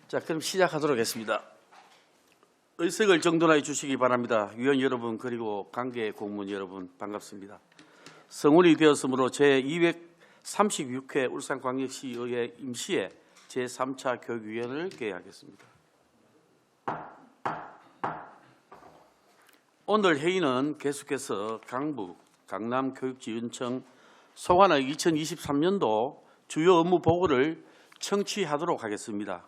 자, 그럼 시작하도록 하겠습니다. 의석을 정돈해 주시기 바랍니다. 위원 여러분 그리고 관계 공무원 여러분 반갑습니다. 성운이 되었으므로 제236회 울산광역시의회 임시회 제3차 교육위원회를 개회하겠습니다. 오늘 회의는 계속해서 강남교육지원청 소관의 2023년도 주요 업무 보고를 청취하도록 하겠습니다.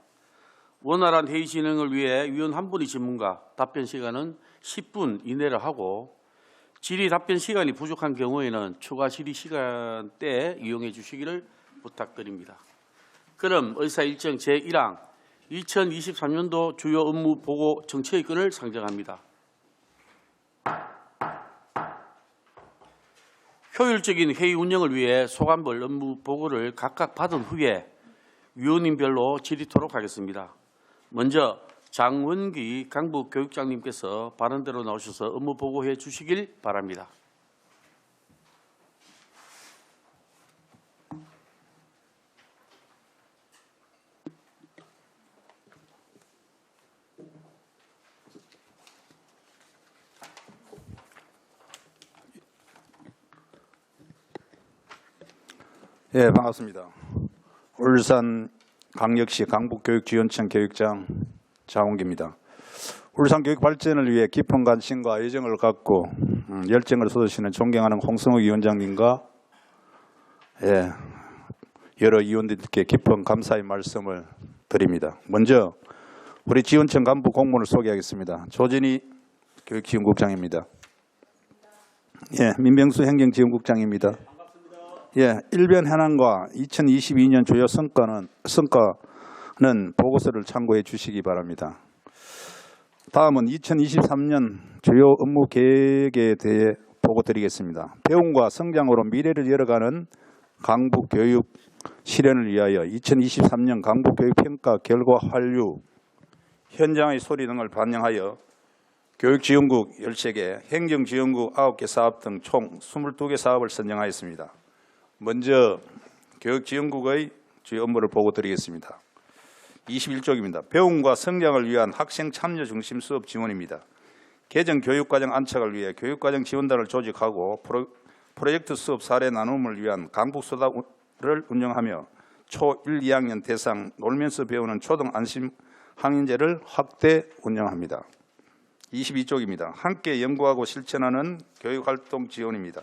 원활한 회의 진행을 위해 위원 한 분이 질문과 답변 시간은 10분 이내로 하고 질의 답변 시간이 부족한 경우에는 추가 질의 시간대 이용해 주시기를 부탁드립니다. 그럼 의사 일정 제1항 2023년도 주요 업무 보고 정치의견을 상정합니다. 효율적인 회의 운영을 위해 소관별 업무 보고를 각각 받은 후에 위원님별로 질의토록 하겠습니다. 먼저 장원기 강북교육장님께서 발언대로 나오셔서 업무 보고해 주시길 바랍니다. 예, 반갑습니다. 울산광역시 강북교육지원청 교육장 장원기입니다. 울산 교육 발전을 위해 깊은 관심과 애정을 갖고 열정을 쏟으시는 존경하는 홍성욱 위원장님과 여러 위원들께 깊은 감사의 말씀을 드립니다. 먼저 우리 지원청 간부 공무원을 소개하겠습니다. 조진희 교육지원국장입니다. 민병수 행정지원국장입니다. 일변 현황과 2022년 주요 성과는 보고서를 참고해 주시기 바랍니다. 다음은 2023년 주요 업무 계획에 대해 보고 드리겠습니다. 배움과 성장으로 미래를 열어가는 강북교육 실현을 위하여 2023년 강북교육평가 결과 환류, 현장의 소리 등을 반영하여 교육지원국 13개, 행정지원국 9개 사업 등 총 22개 사업을 선정하였습니다. 먼저 교육지원국의 주요 업무를 보고 드리겠습니다. 21쪽입니다. 배움과 성장을 위한 학생 참여 중심 수업 지원입니다. 개정 교육과정 안착을 위해 교육과정 지원단을 조직하고 프로젝트 수업 사례 나눔을 위한 강북소다를 운영하며 초1, 2학년 대상 놀면서 배우는 초등 안심 학년제를 확대 운영합니다. 22쪽입니다. 함께 연구하고 실천하는 교육활동 지원입니다.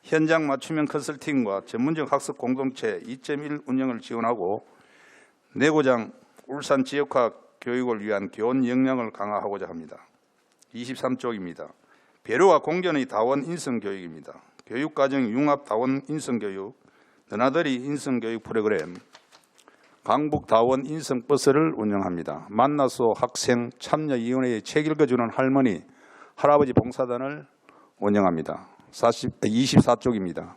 현장 맞춤형 컨설팅과 전문적 학습 공동체 2.1 운영을 지원하고 내고장 울산 지역화 교육을 위한 교원 역량을 강화하고자 합니다. 23쪽입니다. 배려와 공존의 다원 인성교육입니다. 교육과정 융합 다원 인성교육, 너나들이 인성교육 프로그램, 강북 다원 인성버스를 운영합니다. 만나서 학생 참여위원회에 책 읽어주는 할머니, 할아버지 봉사단을 운영합니다. 24쪽입니다.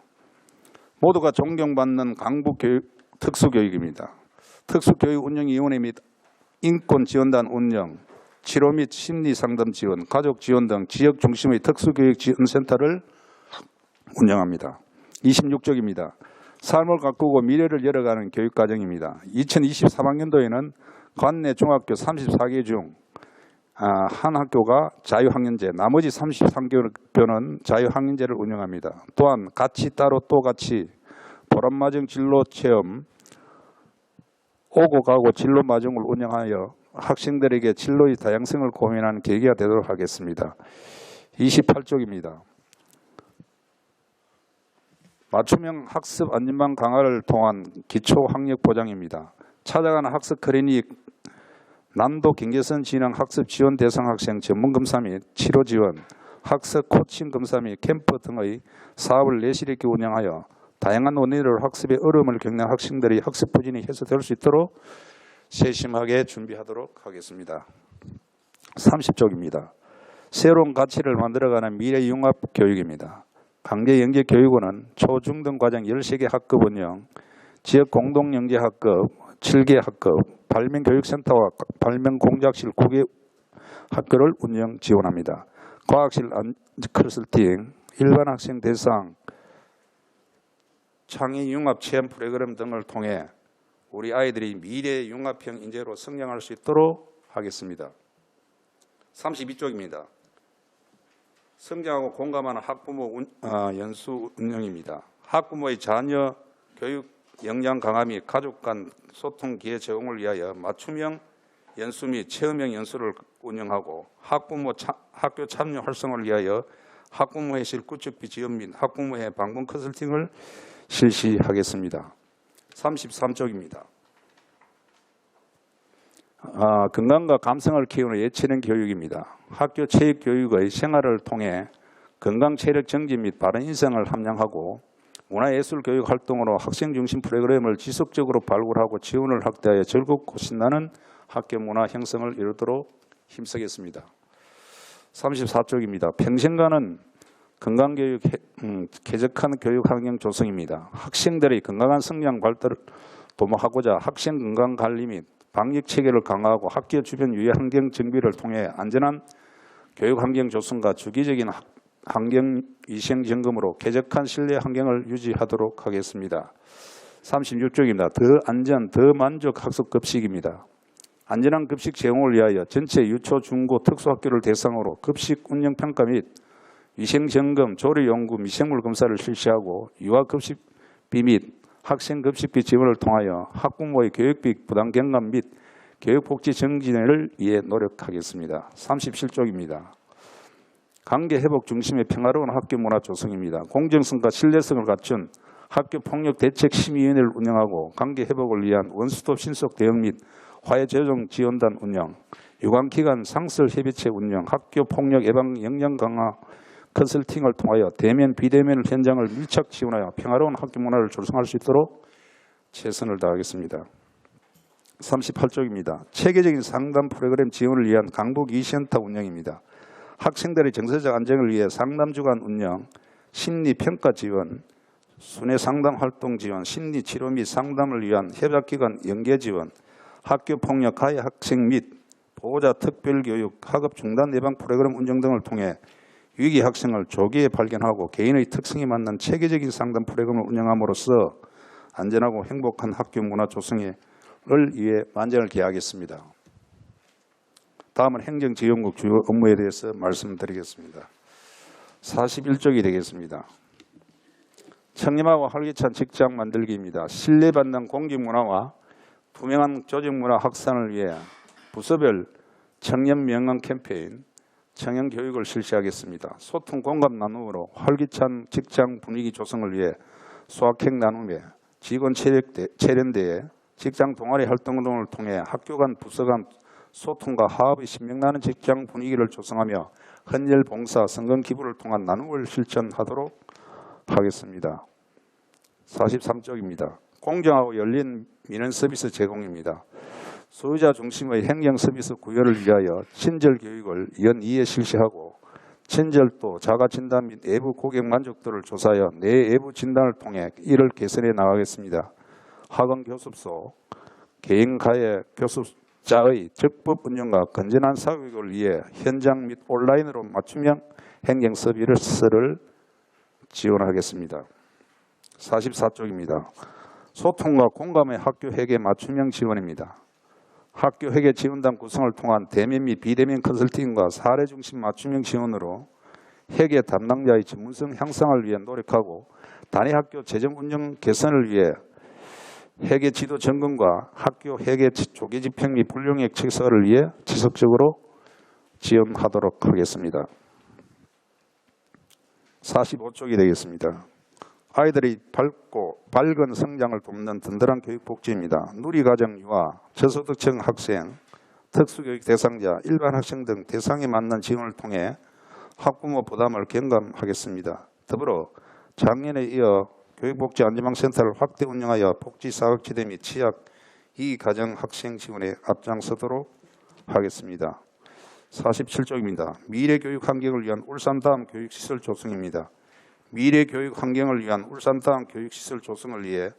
모두가 존경받는 강북교육 특수교육입니다. 특수교육 운영위원회 및 인권지원단 운영, 치료 및 심리상담 지원, 가족 지원 등 지역 중심의 특수교육 지원센터를 운영합니다. 26쪽입니다. 삶을 가꾸고 미래를 열어가는 교육과정입니다. 2023학년도에는 관내 중학교 34개 중 한 학교가 자유학년제, 나머지 33개교는 자유학년제를 운영합니다. 또한 같이 따로 또 같이 보람마정 진로체험, 오고 가고 진로마정을 운영하여 학생들에게 진로의 다양성을 고민하는 계기가 되도록 하겠습니다. 28쪽입니다. 맞춤형 학습 안전망 강화를 통한 기초학력 보장입니다. 찾아가는 학습 클리닉, 난도 경계선 진행 학습 지원 대상 학생 전문 검사 및 치료 지원, 학습 코칭 검사 및 캠프 등의 사업을 내실 있게 운영하여 다양한 원인으로 학습의 어려움을 겪는 학생들의 학습 부진이 해소될 수 있도록 세심하게 준비하도록 하겠습니다. 30쪽입니다. 새로운 가치를 만들어가는 미래융합 교육입니다. 강제영재교육원은 초중등 과정 13개 학급 운영, 지역 공동영재 학급 7개 학급, 발명교육센터와 발명공작실 9개 학교를 운영 지원합니다. 과학실 컨설팅, 일반 학생 대상 창의융합 체험 프로그램 등을 통해 우리 아이들이 미래 융합형 인재로 성장할 수 있도록 하겠습니다. 32쪽입니다. 성장하고 공감하는 학부모 연수 운영입니다. 학부모의 자녀 교육 역량 강화 및 가족 간 소통 기회 제공을 위하여 맞춤형 연수 및 체험형 연수를 운영하고 학교 참여 활성화를 위하여 학부모회실 구축비 지원 및 학부모회 방문 컨설팅을 실시하겠습니다. 33쪽입니다. 건강과 감성을 키우는 예체능 교육입니다. 학교 체육 교육의 생활을 통해 건강 체력 정진 및 바른 인성을 함양하고 문화예술 교육 활동으로 학생 중심 프로그램을 지속적으로 발굴하고 지원을 확대하여 즐겁고 신나는 학교 문화 형성을 이루도록 힘쓰겠습니다. 34쪽입니다. 평생가는 건강교육 쾌적한 교육 환경 조성입니다. 학생들의 건강한 성장 발달을 도모하고자 학생 건강 관리 및 방역 체계를 강화하고 학교 주변 유해 환경 정비를 통해 안전한 교육 환경 조성과 주기적인 환경 위생 점검으로 쾌적한 실내 환경을 유지하도록 하겠습니다. 36쪽입니다. 더 안전, 더 만족 학습 급식입니다. 안전한 급식 제공을 위하여 전체 유초, 중고, 특수학교를 대상으로 급식 운영 평가 및 위생 점검, 조리 연구, 미생물 검사를 실시하고 유아 급식비 및 학생 급식비 지원을 통하여 학부모의 교육비 부담 경감 및 교육복지 정진을 위해 노력하겠습니다. 37쪽입니다. 관계 회복 중심의 평화로운 학교 문화 조성입니다. 공정성과 신뢰성을 갖춘 학교 폭력 대책 심의위원회를 운영하고 관계 회복을 위한 원스톱 신속 대응 및 화해 재정 지원단 운영, 유관기관 상설 협의체 운영, 학교 폭력 예방 역량 강화 컨설팅을 통하여 대면 비대면 현장을 밀착 지원하여 평화로운 학교 문화를 조성할 수 있도록 최선을 다하겠습니다. 38쪽입니다. 체계적인 상담 프로그램 지원을 위한 강북 이센터 운영입니다. 학생들의 정서적 안정을 위해 상담 주간 운영, 심리평가 지원, 순회 상담 활동 지원, 심리치료 및 상담을 위한 협약기관 연계 지원, 학교폭력 가해 학생 및 보호자 특별교육, 학업 중단 예방 프로그램 운영 등을 통해 위기 학생을 조기에 발견하고 개인의 특성에 맞는 체계적인 상담 프로그램을 운영함으로써 안전하고 행복한 학교 문화 조성을 위해 만전을 기하겠습니다. 다음은 행정지원국 주요 업무에 대해서 말씀드리겠습니다. 41쪽이 되겠습니다. 청렴하고 활기찬 직장 만들기입니다. 신뢰받는 공직문화와 투명한 조직문화 확산을 위해 부서별 청년 명언 캠페인, 청년 교육을 실시하겠습니다. 소통 공감 나눔으로 활기찬 직장 분위기 조성을 위해 수학행 나눔회, 직원 체련대회, 직장 동아리 활동 등을 통해 학교 간 부서 간 소통과 화합이 신명나는 직장 분위기를 조성하며 헌혈 봉사, 성금 기부를 통한 나눔을 실천하도록 하겠습니다. 43쪽입니다. 공정하고 열린 민원 서비스 제공입니다. 소유자 중심의 행정 서비스 구현을 위하여 친절 교육을 연 2회 실시하고 친절도, 자가 진단 및 외부 고객 만족도를 조사하여 내외부 진단을 통해 이를 개선해 나가겠습니다. 학원 교습소, 개인 가해 교습자의 적법 운영과 건전한 사교육을 위해 현장 및 온라인으로 맞춤형 행정 서비스를 지원하겠습니다. 44쪽입니다. 소통과 공감의 학교 회계 맞춤형 지원입니다. 학교 회계 지원단 구성을 통한 대면 및 비대면 컨설팅과 사례 중심 맞춤형 지원으로 회계 담당자의 전문성 향상을 위해 노력하고 단위 학교 재정 운영 개선을 위해 회계 지도 점검과 학교 회계 조기 집행 및 불용액 책사를 위해 지속적으로 지원하도록 하겠습니다. 45쪽이 되겠습니다. 아이들의 밝은 성장을 돕는 든든한 교육복지입니다. 누리과정 유아, 저소득층 학생, 특수교육 대상자, 일반 학생 등 대상에 맞는 지원을 통해 학부모 부담을 경감하겠습니다. 더불어 작년에 이어 교육복지안전망센터를 확대 운영하여 복지사각지대 및 취약 이가정 학생 지원에 앞장서도록 하겠습니다. 47쪽입니다. 미래교육 환경을 위한 울산다음 교육시설 조성입니다. 미래교육 환경을 위한 울산다음 교육시설 조성을 위해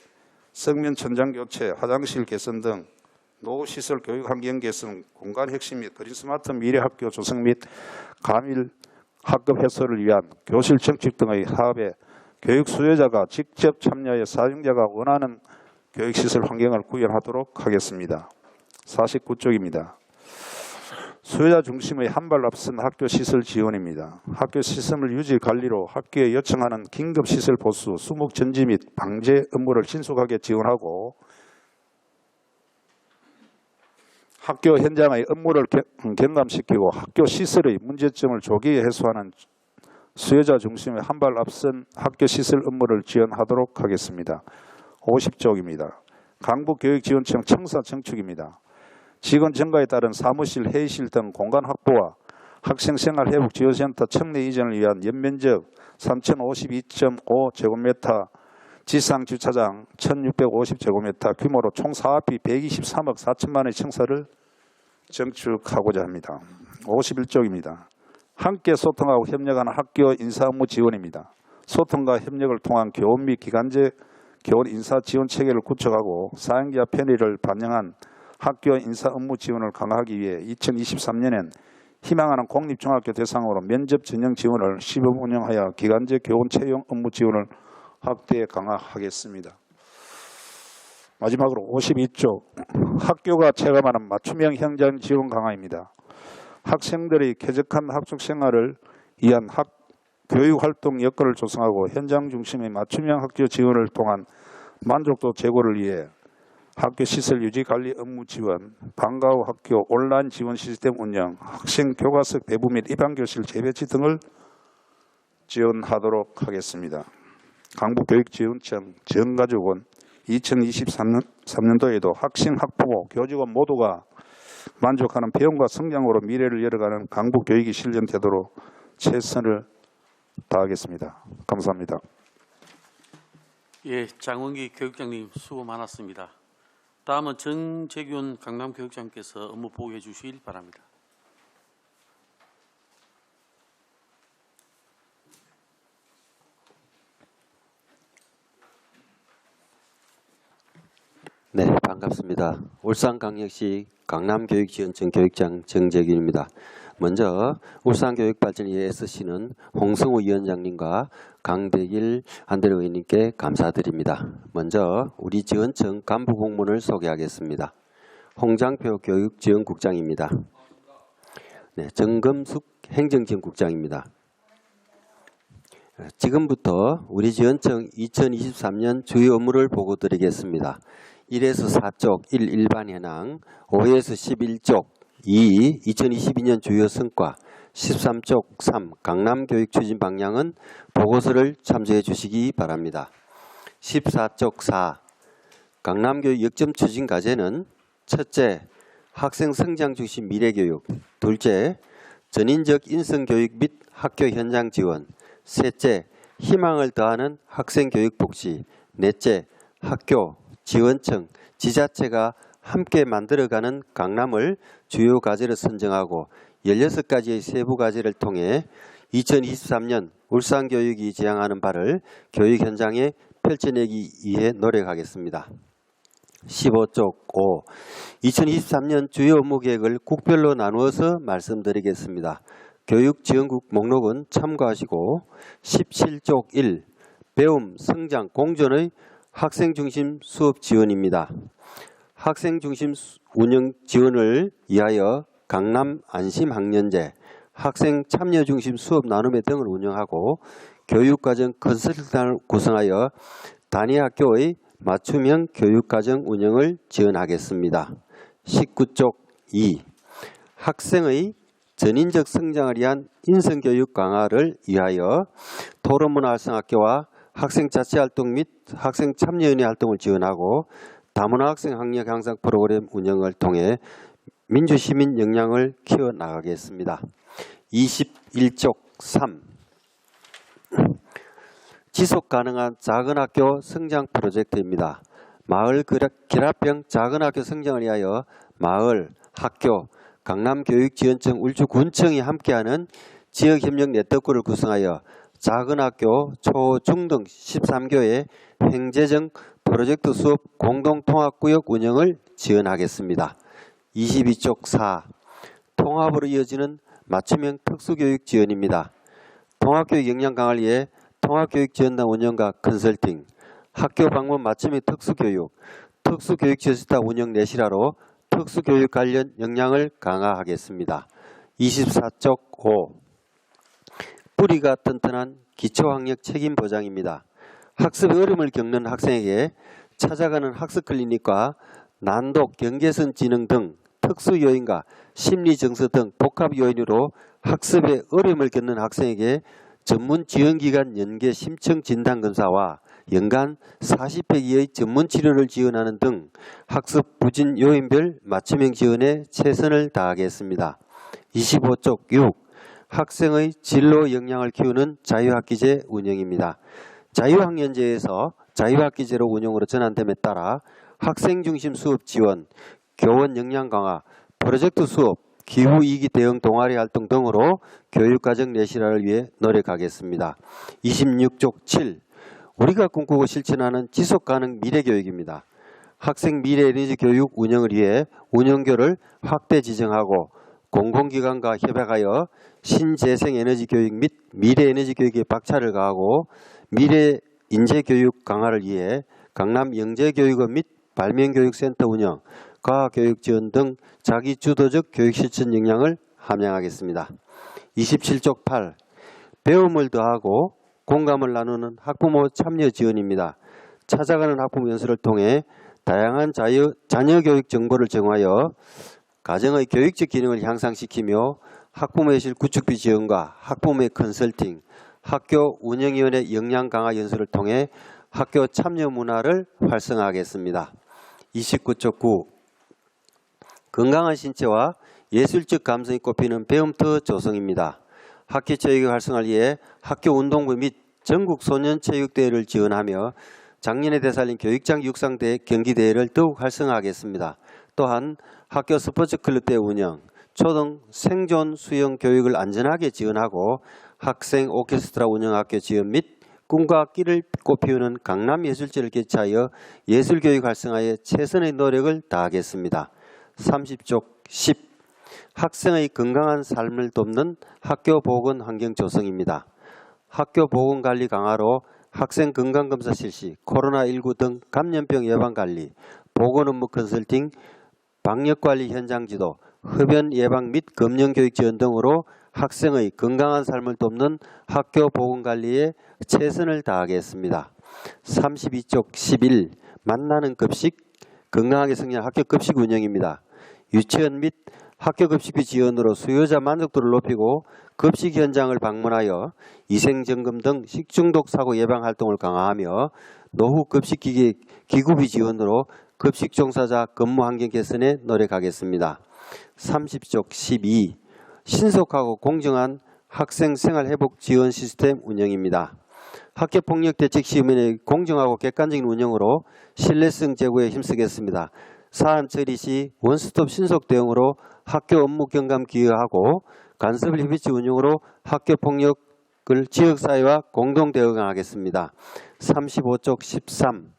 성면 천장 교체, 화장실 개선 등 노후시설 교육 환경 개선, 공간 혁신 및 그린 스마트 미래학교 조성 및 가밀 학급 해소를 위한 교실 청축 등의 사업에 교육 수요자가 직접 참여해 사용자가 원하는 교육시설 환경을 구현하도록 하겠습니다. 49쪽입니다. 수요자 중심의 한 발 앞선 학교 시설 지원입니다. 학교 시설물 유지 관리로 학교에 요청하는 긴급 시설 보수, 수목 전지 및 방제 업무를 신속하게 지원하고 학교 현장의 업무를 경감시키고 학교 시설의 문제점을 조기에 해소하는 수요자 중심의 한 발 앞선 학교 시설 업무를 지원하도록 하겠습니다. 50쪽입니다. 강북교육지원청 청사 청축입니다. 직원 증가에 따른 사무실, 회의실 등 공간 확보와 학생생활회복지원센터 청내 이전을 위한 연면적 3052.5제곱미터, 지상주차장 1650제곱미터 규모로 총 사업비 123억 4천만 원의 청사를 정축하고자 합니다. 51쪽입니다. 함께 소통하고 협력하는 학교 인사 업무 지원입니다. 소통과 협력을 통한 교원 및 기간제 교원 인사 지원 체계를 구축하고 사용자 편의를 반영한 학교 인사 업무 지원을 강화하기 위해 2023년엔 희망하는 공립중학교 대상으로 면접 전형 지원을 시범 운영하여 기간제 교원 채용 업무 지원을 확대 강화하겠습니다. 마지막으로 52쪽 학교가 체감하는 맞춤형 현장 지원 강화입니다. 학생들의 쾌적한 학습 생활을 위한 교육활동 여건을 조성하고 현장 중심의 맞춤형 학교 지원을 통한 만족도 제고를 위해 학교 시설 유지 관리 업무 지원, 방과 후 학교 온라인 지원 시스템 운영, 학생 교과석 배부 및 입항교실 재배치 등을 지원하도록 하겠습니다. 강북교육지원청 전가족은 2023년도에도 학생, 학부모, 교직원 모두가 만족하는 배움과 성장으로 미래를 열어가는 강북교육이 실현되도록 최선을 다하겠습니다. 감사합니다. 예, 장원기 교육장님 수고 많았습니다. 다음은 정재균 강남교육장님께서 업무 보고해 주시길 바랍니다. 네, 반갑습니다. 울산광역시 강남교육지원청 교육장 정재균입니다. 먼저 울산교육발전위의 SC는 홍성우 위원장님과 강대길 안대로 의원님께 감사드립니다. 먼저 우리 지원청 간부 공무원을 소개하겠습니다. 홍장표 교육지원국장입니다. 네, 정금숙 행정지원국장입니다. 지금부터 우리 지원청 2023년 주요 업무를 보고 드리겠습니다. 1에서 4쪽 1 일반 현황, 5에서 11쪽 2 2022년 주요 성과, 13쪽 3 강남 교육 추진 방향은 보고서를 참조해 주시기 바랍니다. 14쪽 4 강남 교육 역점 추진 과제는 첫째, 학생 성장 중심 미래 교육, 둘째, 전인적 인성 교육 및 학교 현장 지원, 셋째, 희망을 더하는 학생 교육 복지, 넷째, 학교, 지원청, 지자체가 함께 만들어가는 강남을 주요 과제로 선정하고 16가지의 세부 과제를 통해 2023년 울산교육이 지향하는 바를 교육 현장에 펼쳐내기 위해 노력하겠습니다. 15쪽 5. 2023년 주요 업무 계획을 국별로 나누어서 말씀드리겠습니다. 교육지원국 목록은 참고하시고 17쪽 1. 배움, 성장, 공존의 학생중심 수업 지원입니다. 학생중심 운영 지원을 위하여 강남 안심학년제, 학생 참여중심 수업 나눔회 등을 운영하고 교육과정 컨설턴을 구성하여 단위학교의 맞춤형 교육과정 운영을 지원하겠습니다. 19쪽 2. 학생의 전인적 성장을 위한 인성교육 강화를 위하여 토론문화활성학교와 학생자치활동 및 학생참여연회 활동을 지원하고 다문화학생 학력 향상 프로그램 운영을 통해 민주시민 역량을 키워나가겠습니다. 21쪽 3. 지속가능한 작은학교 성장 프로젝트입니다. 마을 결합형 작은학교 성장을 위하여 마을, 학교, 강남교육지원청 울주군청이 함께하는 지역협력 네트워크를 구성하여 작은학교, 초, 중 등 13교의 행재정 프로젝트 수업 공동통합구역 운영을 지원하겠습니다. 22쪽 4. 통합으로 이어지는 맞춤형 특수교육 지원입니다. 통합교육 역량 강화를 위해 통합교육 지원단 운영과 컨설팅, 학교 방문 맞춤형 특수교육, 특수교육지원센터 운영 내실화로 특수교육 관련 역량을 강화하겠습니다. 24쪽 5. 뿌리가 튼튼한 기초학력 책임 보장입니다. 학습에 어려움을 겪는 학생에게 찾아가는 학습 클리닉과 난도, 경계선 지능 등 특수 요인과 심리 정서 등 복합 요인으로 학습에 어려움을 겪는 학생에게 전문 지원기관 연계 심층 진단검사와 연간 40회 이하의 전문 치료를 지원하는 등 학습 부진 요인별 맞춤형 지원에 최선을 다하겠습니다. 25쪽 6. 학생의 진로 역량을 키우는 자유학기제 운영입니다. 자유학년제에서 자유학기제로 운영으로 전환됨에 따라 학생 중심 수업 지원, 교원 역량 강화, 프로젝트 수업, 기후위기 대응 동아리 활동 등으로 교육과정 내실화를 위해 노력하겠습니다. 26쪽 7. 우리가 꿈꾸고 실천하는 지속가능 미래교육입니다. 학생 미래에너지 교육 운영을 위해 운영교를 확대 지정하고 공공기관과 협약하여 신재생에너지 교육 및 미래에너지 교육에 박차를 가하고 미래 인재교육 강화를 위해 강남 영재교육원 및 발명교육센터 운영, 과학교육 지원 등 자기주도적 교육실천 역량을 함양하겠습니다. 27쪽 8. 배움을 더하고 공감을 나누는 학부모 참여 지원입니다. 찾아가는 학부모 연수를 통해 다양한 자녀 교육 정보를 정하여 가정의 교육적 기능을 향상시키며 학부모의실 구축비 지원과 학부모의 컨설팅, 학교 운영위원회 역량 강화 연수를 통해 학교 참여 문화를 활성화하겠습니다. 29쪽 9. 건강한 신체와 예술적 감성이 꼽히는 배움터 조성입니다. 학기 체육의 활성화를 위해 학교 운동부 및 전국 소년체육대회를 지원하며 작년에 되살린 교육장 육상대회 경기대회를 더욱 활성화하겠습니다. 또한 학교 스포츠클럽 대회 운영, 초등 생존 수영 교육을 안전하게 지원하고 학생 오케스트라 운영학교 지원 및 꿈과 끼를 꽃피우는 강남예술제를 개최하여 예술교육 활성화에 최선의 노력을 다하겠습니다. 30쪽 10. 학생의 건강한 삶을 돕는 학교 보건 환경 조성입니다. 학교 보건관리 강화로 학생 건강검사 실시, 코로나19 등 감염병 예방관리, 보건업무 컨설팅, 방역관리 현장 지도, 흡연 예방 및 검역교육 지원 등으로 학생의 건강한 삶을 돕는 학교 보건관리에 최선을 다하겠습니다. 32쪽 11. 만나는 급식, 건강하게 성장하는 학교 급식 운영입니다. 유치원 및 학교 급식비 지원으로 수요자 만족도를 높이고 급식 현장을 방문하여 위생점검 등 식중독 사고 예방 활동을 강화하며 노후 급식기기 기구비 지원으로 급식 종사자 근무 환경 개선에 노력하겠습니다. 30쪽 12. 신속하고 공정한 학생 생활회복 지원 시스템 운영입니다. 학교폭력 대책시험의 공정하고 객관적인 운영으로 신뢰성 제고에 힘쓰겠습니다. 사안 처리 시 원스톱 신속 대응으로 학교 업무 경감 기여하고 간섭을 협의체 운영으로 학교폭력을 지역사회와 공동 대응하겠습니다. 35쪽 13.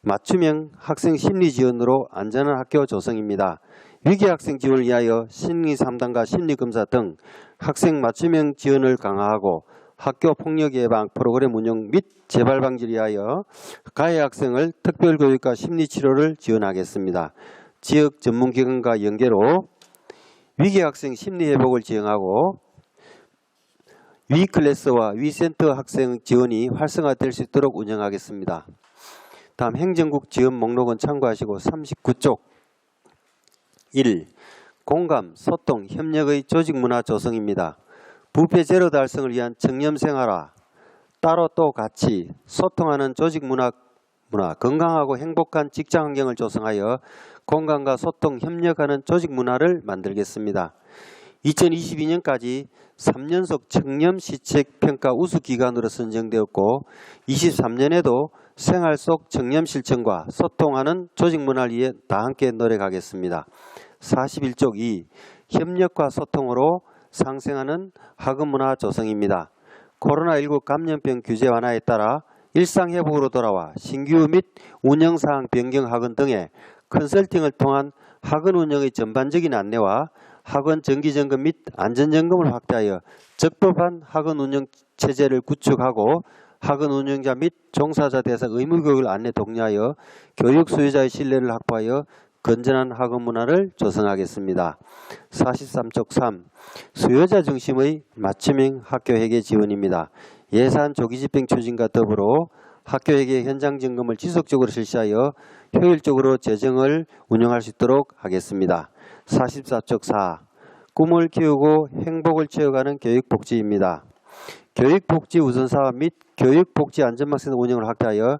맞춤형 학생 심리 지원으로 안전한 학교 조성입니다. 위기 학생 지원을 위하여 심리 상담과 심리검사 등 학생 맞춤형 지원을 강화하고 학교 폭력 예방 프로그램 운영 및 재발 방지를 위하여 가해 학생을 특별교육과 심리치료를 지원하겠습니다. 지역 전문기관과 연계로 위기 학생 심리회복을 지원하고 위클래스와 위센터 학생 지원이 활성화될 수 있도록 운영하겠습니다. 다음 행정국 지원 목록은 참고하시고 39쪽 1. 공감, 소통, 협력의 조직문화 조성입니다. 부패 제로 달성을 위한 청렴생활화, 따로 또 같이 소통하는 조직문화, 건강하고 행복한 직장환경을 조성하여 공감과 소통, 협력하는 조직문화를 만들겠습니다. 2022년까지 3년속 청렴시책평가 우수기관으로 선정되었고 23년에도 생활 속 청렴실천과 소통하는 조직문화를 위해 다 함께 노력하겠습니다. 41쪽 2. 협력과 소통으로 상생하는 학업문화 조성입니다. 코로나19 감염병 규제 완화에 따라 일상회복으로 돌아와 신규 및 운영사항 변경 학원 등의 컨설팅을 통한 학원 운영의 전반적인 안내와 학원 정기점검 및 안전점검을 확대하여 적법한 학원 운영 체제를 구축하고 학원 운영자 및 종사자 대상 의무 교육을 안내 독려하여 교육 수요자의 신뢰를 확보하여 건전한 학원 문화를 조성하겠습니다. 43쪽 3. 수요자 중심의 맞춤형 학교회계 지원입니다. 예산 조기 집행 추진과 더불어 학교회계 현장 점검을 지속적으로 실시하여 효율적으로 재정을 운영할 수 있도록 하겠습니다. 44쪽 4. 꿈을 키우고 행복을 채워가는 교육복지입니다. 교육복지 우선사업 및 교육복지 안전망센터 운영을 확대하여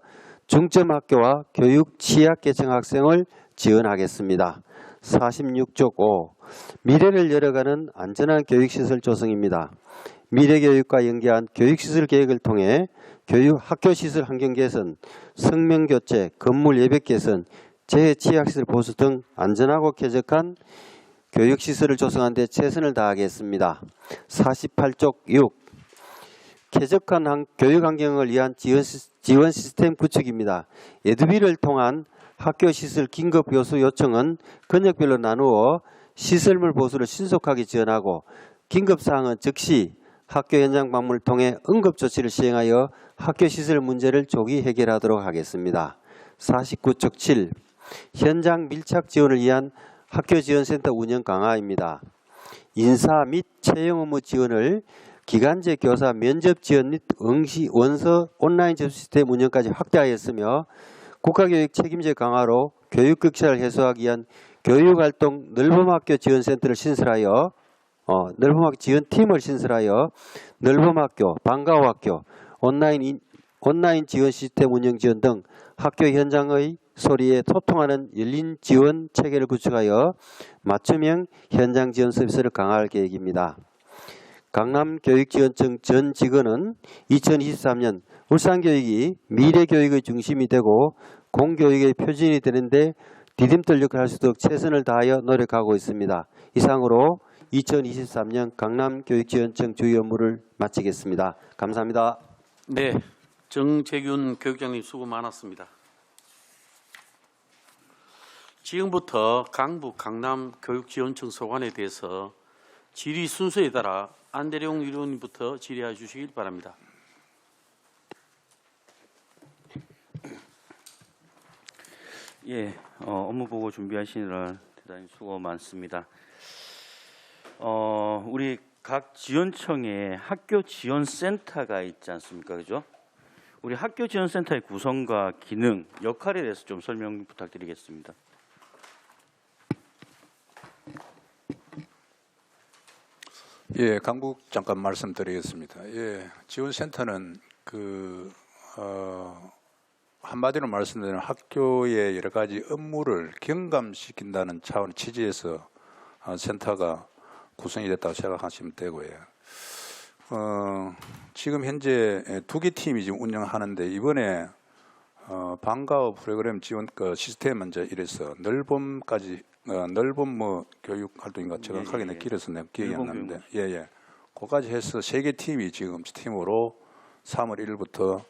중점학교와 교육 취약계층 학생을 지원하겠습니다. 46쪽 5. 미래를 열어가는 안전한 교육시설 조성입니다. 미래교육과 연계한 교육시설 계획을 통해 교육 학교시설 환경 개선, 성명교체, 건물 예백 개선, 재해 취약시설 보수 등 안전하고 쾌적한 교육시설을 조성하는 데 최선을 다하겠습니다. 48쪽 6. 쾌적한 교육 환경을 위한 지원 시스템 구축입니다. 에듀비를 통한 학교시설 긴급 교수 요청은 근역별로 나누어 시설물 보수를 신속하게 지원하고 긴급사항은 즉시 학교 현장 방문을 통해 응급조치를 시행하여 학교시설 문제를 조기 해결하도록 하겠습니다. 49쪽 7. 현장 밀착 지원을 위한 학교지원센터 운영 강화입니다. 인사 및 채용 업무 지원을 기간제 교사 면접 지원 및 응시 원서 온라인 접수 시스템 운영까지 확대하였으며 국가교육 책임제 강화로 교육격차를 해소하기 위한 교육활동 넓음학교 지원센터를 신설하여 넓음학교 지원팀을 신설하여 넓음학교, 방과후학교, 온라인 지원 시스템 운영 지원 등 학교 현장의 소리에 소통하는 열린 지원 체계를 구축하여 맞춤형 현장 지원 서비스를 강화할 계획입니다. 강남교육지원청 전 직원은 2023년 울산교육이 미래교육의 중심이 되고 공교육의 표준이 되는데 디딤돌 역할을 할 수 있도록 최선을 다하여 노력하고 있습니다. 이상으로 2023년 강남교육지원청 주요 업무를 마치겠습니다. 감사합니다. 네, 정재균 교육장님 수고 많았습니다. 지금부터 강북 강남교육지원청 소관에 대해서 질의 순서에 따라 안대룡 의원님부터 질의해 주시길 바랍니다. 예, 업무 보고 준비하시느라 대단히 수고 많습니다. 우리 각 지원청에 학교 지원센터가 있지 않습니까, 그죠? 우리 학교 지원센터의 구성과 기능, 역할에 대해서 좀 설명 부탁드리겠습니다. 예, 강북 잠깐 말씀드리겠습니다. 예, 지원센터는 한마디로 말씀드리면 학교의 여러 가지 업무를 경감시킨다는 차원 취지에서 센터가 구성이 됐다고 생각하시면 되고요. 지금 현재 2개 팀이 지금 운영하는데 이번에 방과후 프로그램 지원 시스템은 이제 이래서 넓음까지 넓은 교육 활동인가 정확하게는 예. 길어서 내가 기억이 안 넓은 나는데 예. 그까지 해서 3개 팀이 지금 팀으로 3월 1일부터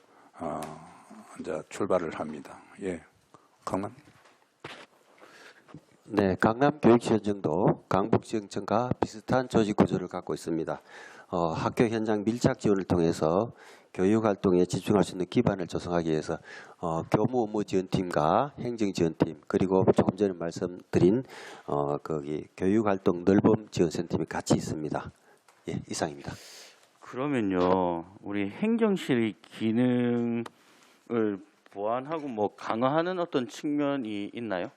이제 출발을 합니다. 예. 강남. 네, 강남교육지원청도 강북지원청과 비슷한 조직 구조를 갖고 있습니다. 학교 현장 밀착 지원을 통해서 교육활동에 집중할 수 있는 기반을 조성하기 위해서 교무 업무 지원팀과 행정지원팀 그리고 조금 전에 말씀드린 거기 교육활동 넓음 지원센터팀이 같이 있습니다. 예, 이상입니다. 그러면요, 우리 행정실의 기능을 보완하고 뭐 강화하는 어떤 측면이 있나요?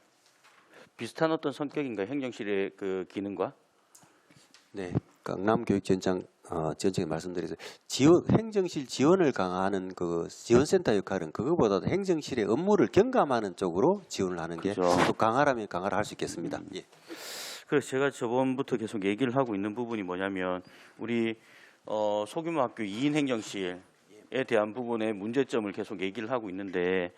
비슷한 어떤 성격인가요? 행정실의 그 기능과? 네, 강남교육지원청 지원청에 말씀드려서 행정실 지원을 강화하는 그 지원센터 역할은 그거보다도 행정실의 업무를 경감하는 쪽으로 지원을 하는 게 또 그렇죠. 강화라면 강화를 할 수 있겠습니다. 예. 그래서 제가 저번부터 계속 얘기를 하고 있는 부분이 뭐냐면 우리 소규모 학교 2인 행정실에 대한 부분의 문제점을 계속 얘기를 하고 있는데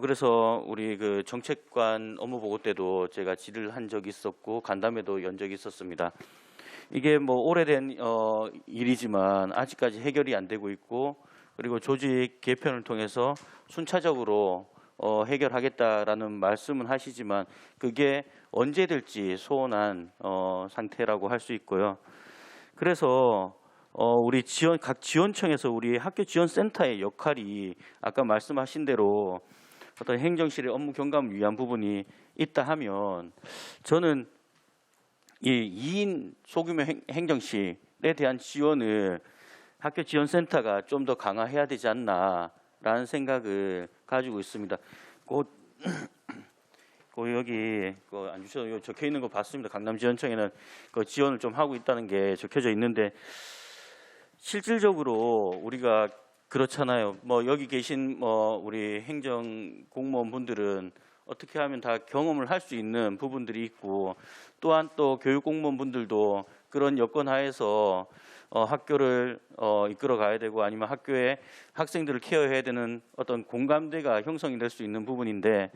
그래서 우리 그 정책관 업무 보고 때도 제가 질의를 한 적이 있었고 간담회도 연 적이 있었습니다. 이게 뭐 오래된 일이지만 아직까지 해결이 안 되고 있고 그리고 조직 개편을 통해서 순차적으로 해결하겠다라는 말씀은 하시지만 그게 언제 될지 소원한 상태라고 할 수 있고요. 그래서 우리 각 지원청에서 우리 학교 지원센터의 역할이 아까 말씀하신 대로 어떤 행정실의 업무 경감을 위한 부분이 있다 하면 저는 이 2인 소규모 행정실에 대한 지원을 학교 지원센터가 좀 더 강화해야 되지 않나라는 생각을 가지고 있습니다. 여기 안 주셔도 적혀 있는 거 봤습니다. 강남지원청에는 그 지원을 좀 하고 있다는 게 적혀져 있는데 실질적으로 우리가 그렇잖아요. 뭐 여기 계신 우리 행정 공무원 분들은 어떻게 하면 다 경험을 할 수 있는 부분들이 있고 또한 또 교육 공무원 분들도 그런 여건 하에서 학교를 이끌어 가야 되고 아니면 학교에 학생들을 케어해야 되는 어떤 공감대가 형성이 될 수 있는 부분인데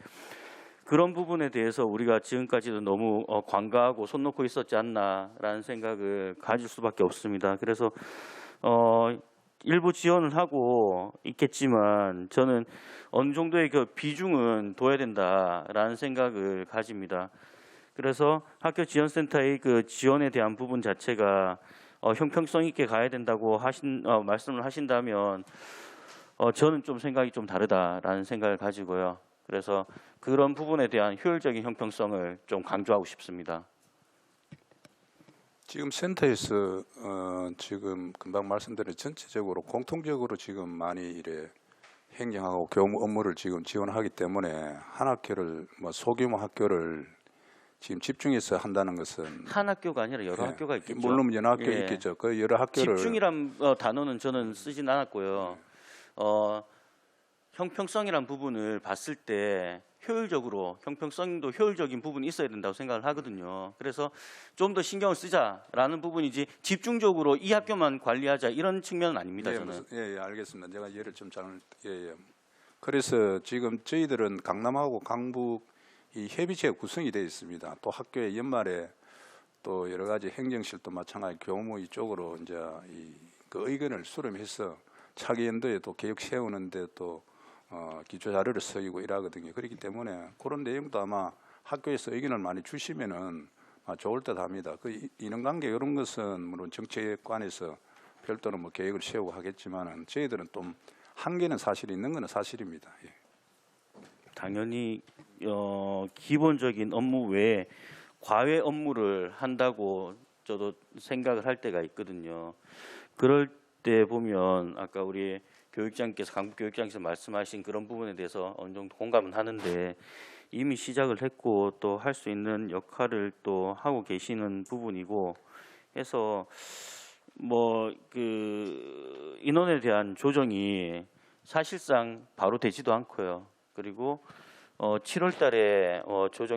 그런 부분에 대해서 우리가 지금까지도 너무 관가하고 손 놓고 있었지 않나라는 생각을 가질 수밖에 없습니다. 그래서 일부 지원을 하고 있겠지만 저는 어느 정도의 그 비중은 둬야 된다라는 생각을 가집니다. 그래서 학교 지원센터의 그 지원에 대한 부분 자체가 형평성 있게 가야 된다고 말씀을 하신다면 저는 좀 생각이 좀 다르다라는 생각을 가지고요. 그래서 그런 부분에 대한 효율적인 형평성을 좀 강조하고 싶습니다. 지금 센터에서 지금 금방 말씀드린 전체적으로 공통적으로 지금 많이 이래 행정하고 교무 업무를 지금 지원하기 때문에 한 학교를 소규모 학교를 지금 집중해서 한다는 것은 한 학교가 아니라 여러 예, 학교가 있겠죠. 물론 여러 학교 예. 있겠죠. 그 여러 학교를 집중이란 단어는 저는 쓰진 않았고요. 형평성이란 부분을 봤을 때 효율적으로 형평성도 효율적인 부분이 있어야 된다고 생각을 하거든요. 그래서 좀 더 신경을 쓰자라는 부분이지 집중적으로 이 학교만 관리하자 이런 측면은 아닙니다. 저는. 예, 알겠습니다. 제가 예를 좀 그래서 지금 저희들은 강남하고 강북 이 협의체가 구성이 되어 있습니다. 또 학교의 연말에 또 여러 가지 행정실도 마찬가지 교무 이쪽으로 이제 그 의견을 수렴해서 차기 연도에 또 계획 세우는데 또 기초 자료를 쓰이고 이러거든요. 그렇기 때문에 그런 내용도 아마 학교에서 의견을 많이 주시면은 좋을 듯 합니다. 그 인원관계 이런 것은 물론 정책관에서 별도로 뭐 계획을 세우고 하겠지만은 저희들은 좀 한계는 사실 있는 거는 사실입니다. 예. 당연히 기본적인 업무 외에 과외 업무를 한다고 저도 생각을 할 때가 있거든요. 그럴 때 보면 아까 우리 교육장께서 강북교육장께서 말씀하신 그런 부분에 대해서 어느 정도 공감은 하는데 이미 시작을 했고 또 할 수 있는 역할을 또 하고 계시는 부분이고 해서 뭐 그 인원에 대한 조정이 사실상 바로 되지도 않고요. 그리고 7월 달에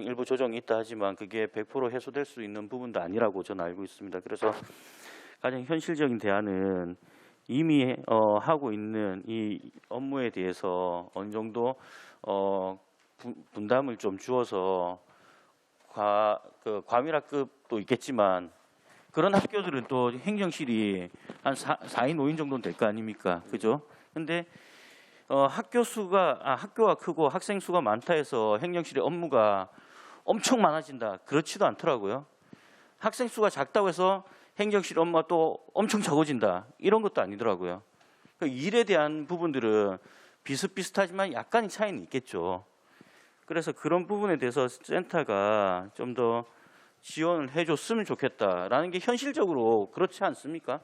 일부 조정이 있다 하지만 그게 100% 해소될 수 있는 부분도 아니라고 저는 알고 있습니다. 그래서 가장 현실적인 대안은 이미 하고 있는 이 업무에 대해서 어느 정도 분담을 좀 주어서 과밀학급도 있겠지만 그런 학교들은 또 행정실이 한 4인 5인 정도는 될 거 아닙니까? 그죠? 근데 학교가 크고 학생 수가 많다 해서 행정실의 업무가 엄청 많아진다. 그렇지도 않더라고요. 학생 수가 작다고 해서 행정실 업무가 또 엄청 적어진다. 이런 것도 아니더라고요. 일에 대한 부분들은 비슷비슷하지만 약간의 차이는 있겠죠. 그래서 그런 부분에 대해서 센터가 좀 더 지원을 해줬으면 좋겠다라는 게 현실적으로 그렇지 않습니까?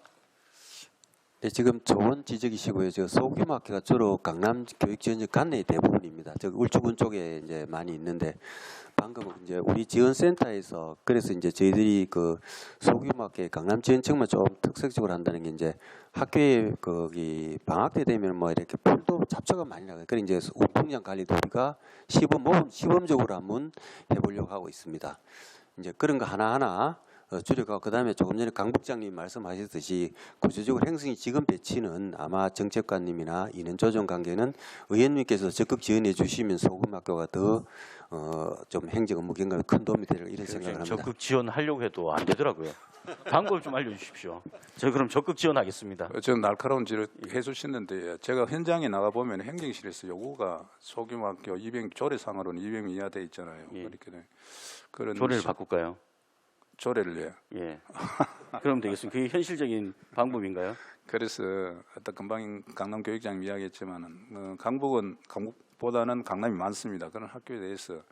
네, 지금 좋은 지적이시고요. 저 소규모 학교가 주로 강남 교육지원청 관내의 대부분입니다. 저 울주군 쪽에 이제 많이 있는데 방금 이제 우리 지원센터에서 그래서 이제 저희들이 그 소규모 학교의 강남 지원청만 좀 특색적으로 한다는 게 이제 학교에 거기 방학 때 되면 뭐 이렇게 풀도 잡초가 많이 나가요. 그래 이제 운동장 관리도 우리가 시범적으로 한번 해보려고 하고 있습니다. 이제 그런 거 하나하나 줄여가고 그다음에 조금 전에 강 부장님 말씀하셨듯이 구조적으로 행정이 지금 배치는 아마 정책관님이나 인원 조정 관계는 의원님께서 적극 지원해 주시면 소규모학교가 더 좀 행정 업무 경감에 큰 도움이 될 이런 생각을 합니다. 적극 지원하려고 해도 안 되더라고요. 방법을 좀 알려주십시오. 저 그럼 적극 지원하겠습니다. 저 날카로운 지를 해주시는데 제가 현장에 나가 보면 행정실에서 요구가 소규모 학교 200 조례상으로는 200명 이하 돼 있잖아요. 예. 그렇게 그런 조례를 바꿀까요? 조례를 해. 예. 그럼 되겠습니다. 그게 현실적인 방법인가요? 그래서 아까 금방 강남교육장님 이야기했지만은 강북보다는 강남이 많습니다. 그런 학교에 대해서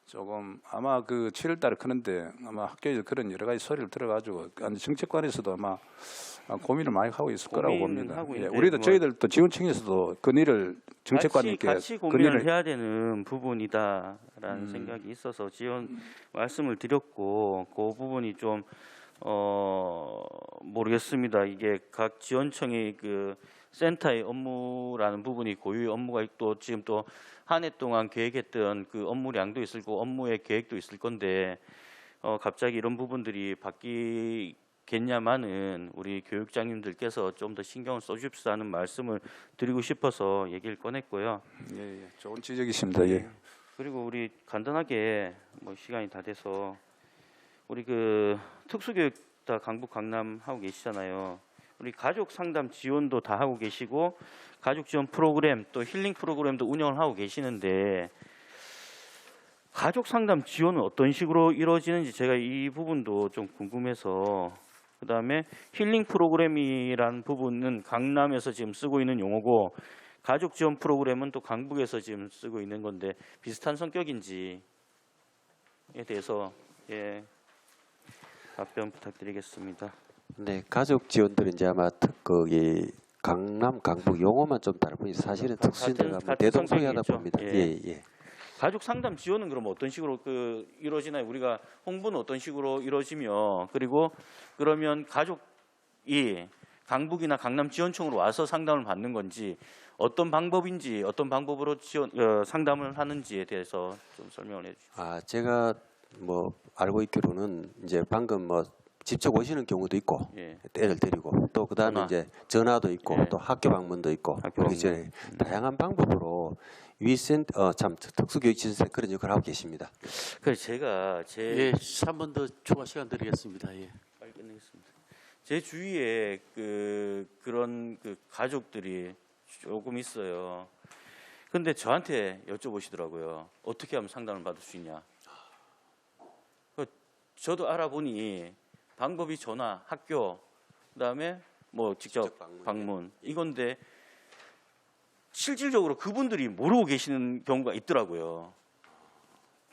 조금 아마 그 7월달에 크는데 아마 학교에서 그런 여러 가지 소리를 들어가지고 정책관에서도 아마 고민을 많이 하고 있을 거라고 고민은 봅니다. 하고 예, 있는데 우리도 뭐 저희들도 지원청에서도 건의를 정책관님께 같이 고민을 해야 되는 부분이다라는 생각이 있어서 지원 말씀을 드렸고 그 부분이 좀 모르겠습니다. 이게 각 지원청의 그 센터의 업무라는 부분이 고유의 업무가 있고 지금 또 한 해 동안 계획했던 그 업무량도 있을 거고 업무의 계획도 있을 건데 갑자기 이런 부분들이 바뀌겠냐마는 우리 교육장님들께서 좀 더 신경을 써주십사 하는 말씀을 드리고 싶어서 얘기를 꺼냈고요. 예, 좋은 지적이십니다. 예. 그리고 우리 간단하게 뭐 시간이 다 돼서 우리 그 특수교육 다 강북 강남 하고 계시잖아요. 우리 가족 상담 지원도 다 하고 계시고 가족 지원 프로그램 또 힐링 프로그램도 운영을 하고 계시는데 가족 상담 지원은 어떤 식으로 이루어지는지 제가 이 부분도 좀 궁금해서 그다음에 힐링 프로그램이라는 부분은 강남에서 지금 쓰고 있는 용어고 가족 지원 프로그램은 또 강북에서 지금 쓰고 있는 건데 비슷한 성격인지에 대해서 답변 부탁드리겠습니다. 네, 가족 지원들은 이제 아마 거기 강남, 강북 용어만 좀 다를 뿐이지 사실은 특수인들과 뭐 같은 대동소이하다 성격이겠죠. 봅니다. 예. 예. 가족 상담 지원은 그럼 어떤 식으로 이루어지나요? 우리가 홍보는 어떤 식으로 이루어지며 그리고 그러면 가족이 강북이나 강남 지원청으로 와서 상담을 받는 건지 어떤 방법인지 어떤 방법으로 상담을 하는지에 대해서 좀 설명을 해주시죠. 제가 뭐 알고 있기로는 이제 방금 뭐 직접 오시는 경우도 있고 예. 애를 데리고 또 그다음에 전화. 이제 전화도 있고 예. 또 학교 방문도 있고 학교 그렇게 전에 다양한 방법으로 특수교육지원센터 그런 역할을 하고 계십니다. 그래서 제가 예, 3번 더 추가 시간 드리겠습니다. 예. 빨리 끝내겠습니다. 제 주위에 그런 가족들이 조금 있어요. 근데 저한테 여쭤보시더라고요. 어떻게 하면 상담을 받을 수 있냐. 저도 알아보니 방법이 전화, 학교, 그다음에 뭐 직접 방문 이건데 실질적으로 그분들이 모르고 계시는 경우가 있더라고요.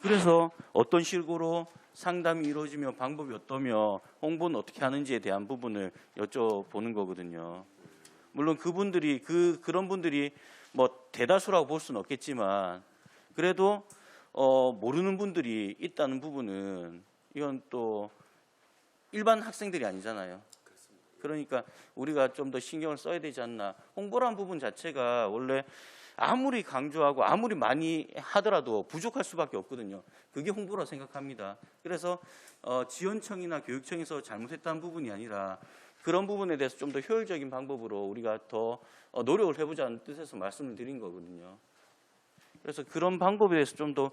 그래서 어떤 식으로 상담이 이루어지며 방법이 어떠며 홍보는 어떻게 하는지에 대한 부분을 여쭤보는 거거든요. 물론 그분들이 그런 분들이 뭐 대다수라고 볼 수는 없겠지만 그래도 모르는 분들이 있다는 부분은 이건 또 일반 학생들이 아니잖아요. 그러니까 우리가 좀 더 신경을 써야 되지 않나. 홍보라는 부분 자체가 원래 아무리 강조하고 아무리 많이 하더라도 부족할 수밖에 없거든요. 그게 홍보라 생각합니다. 그래서 지원청이나 교육청에서 잘못했다는 부분이 아니라 그런 부분에 대해서 좀 더 효율적인 방법으로 우리가 더 노력을 해보자는 뜻에서 말씀을 드린 거거든요. 그래서 그런 방법에 대해서 좀 더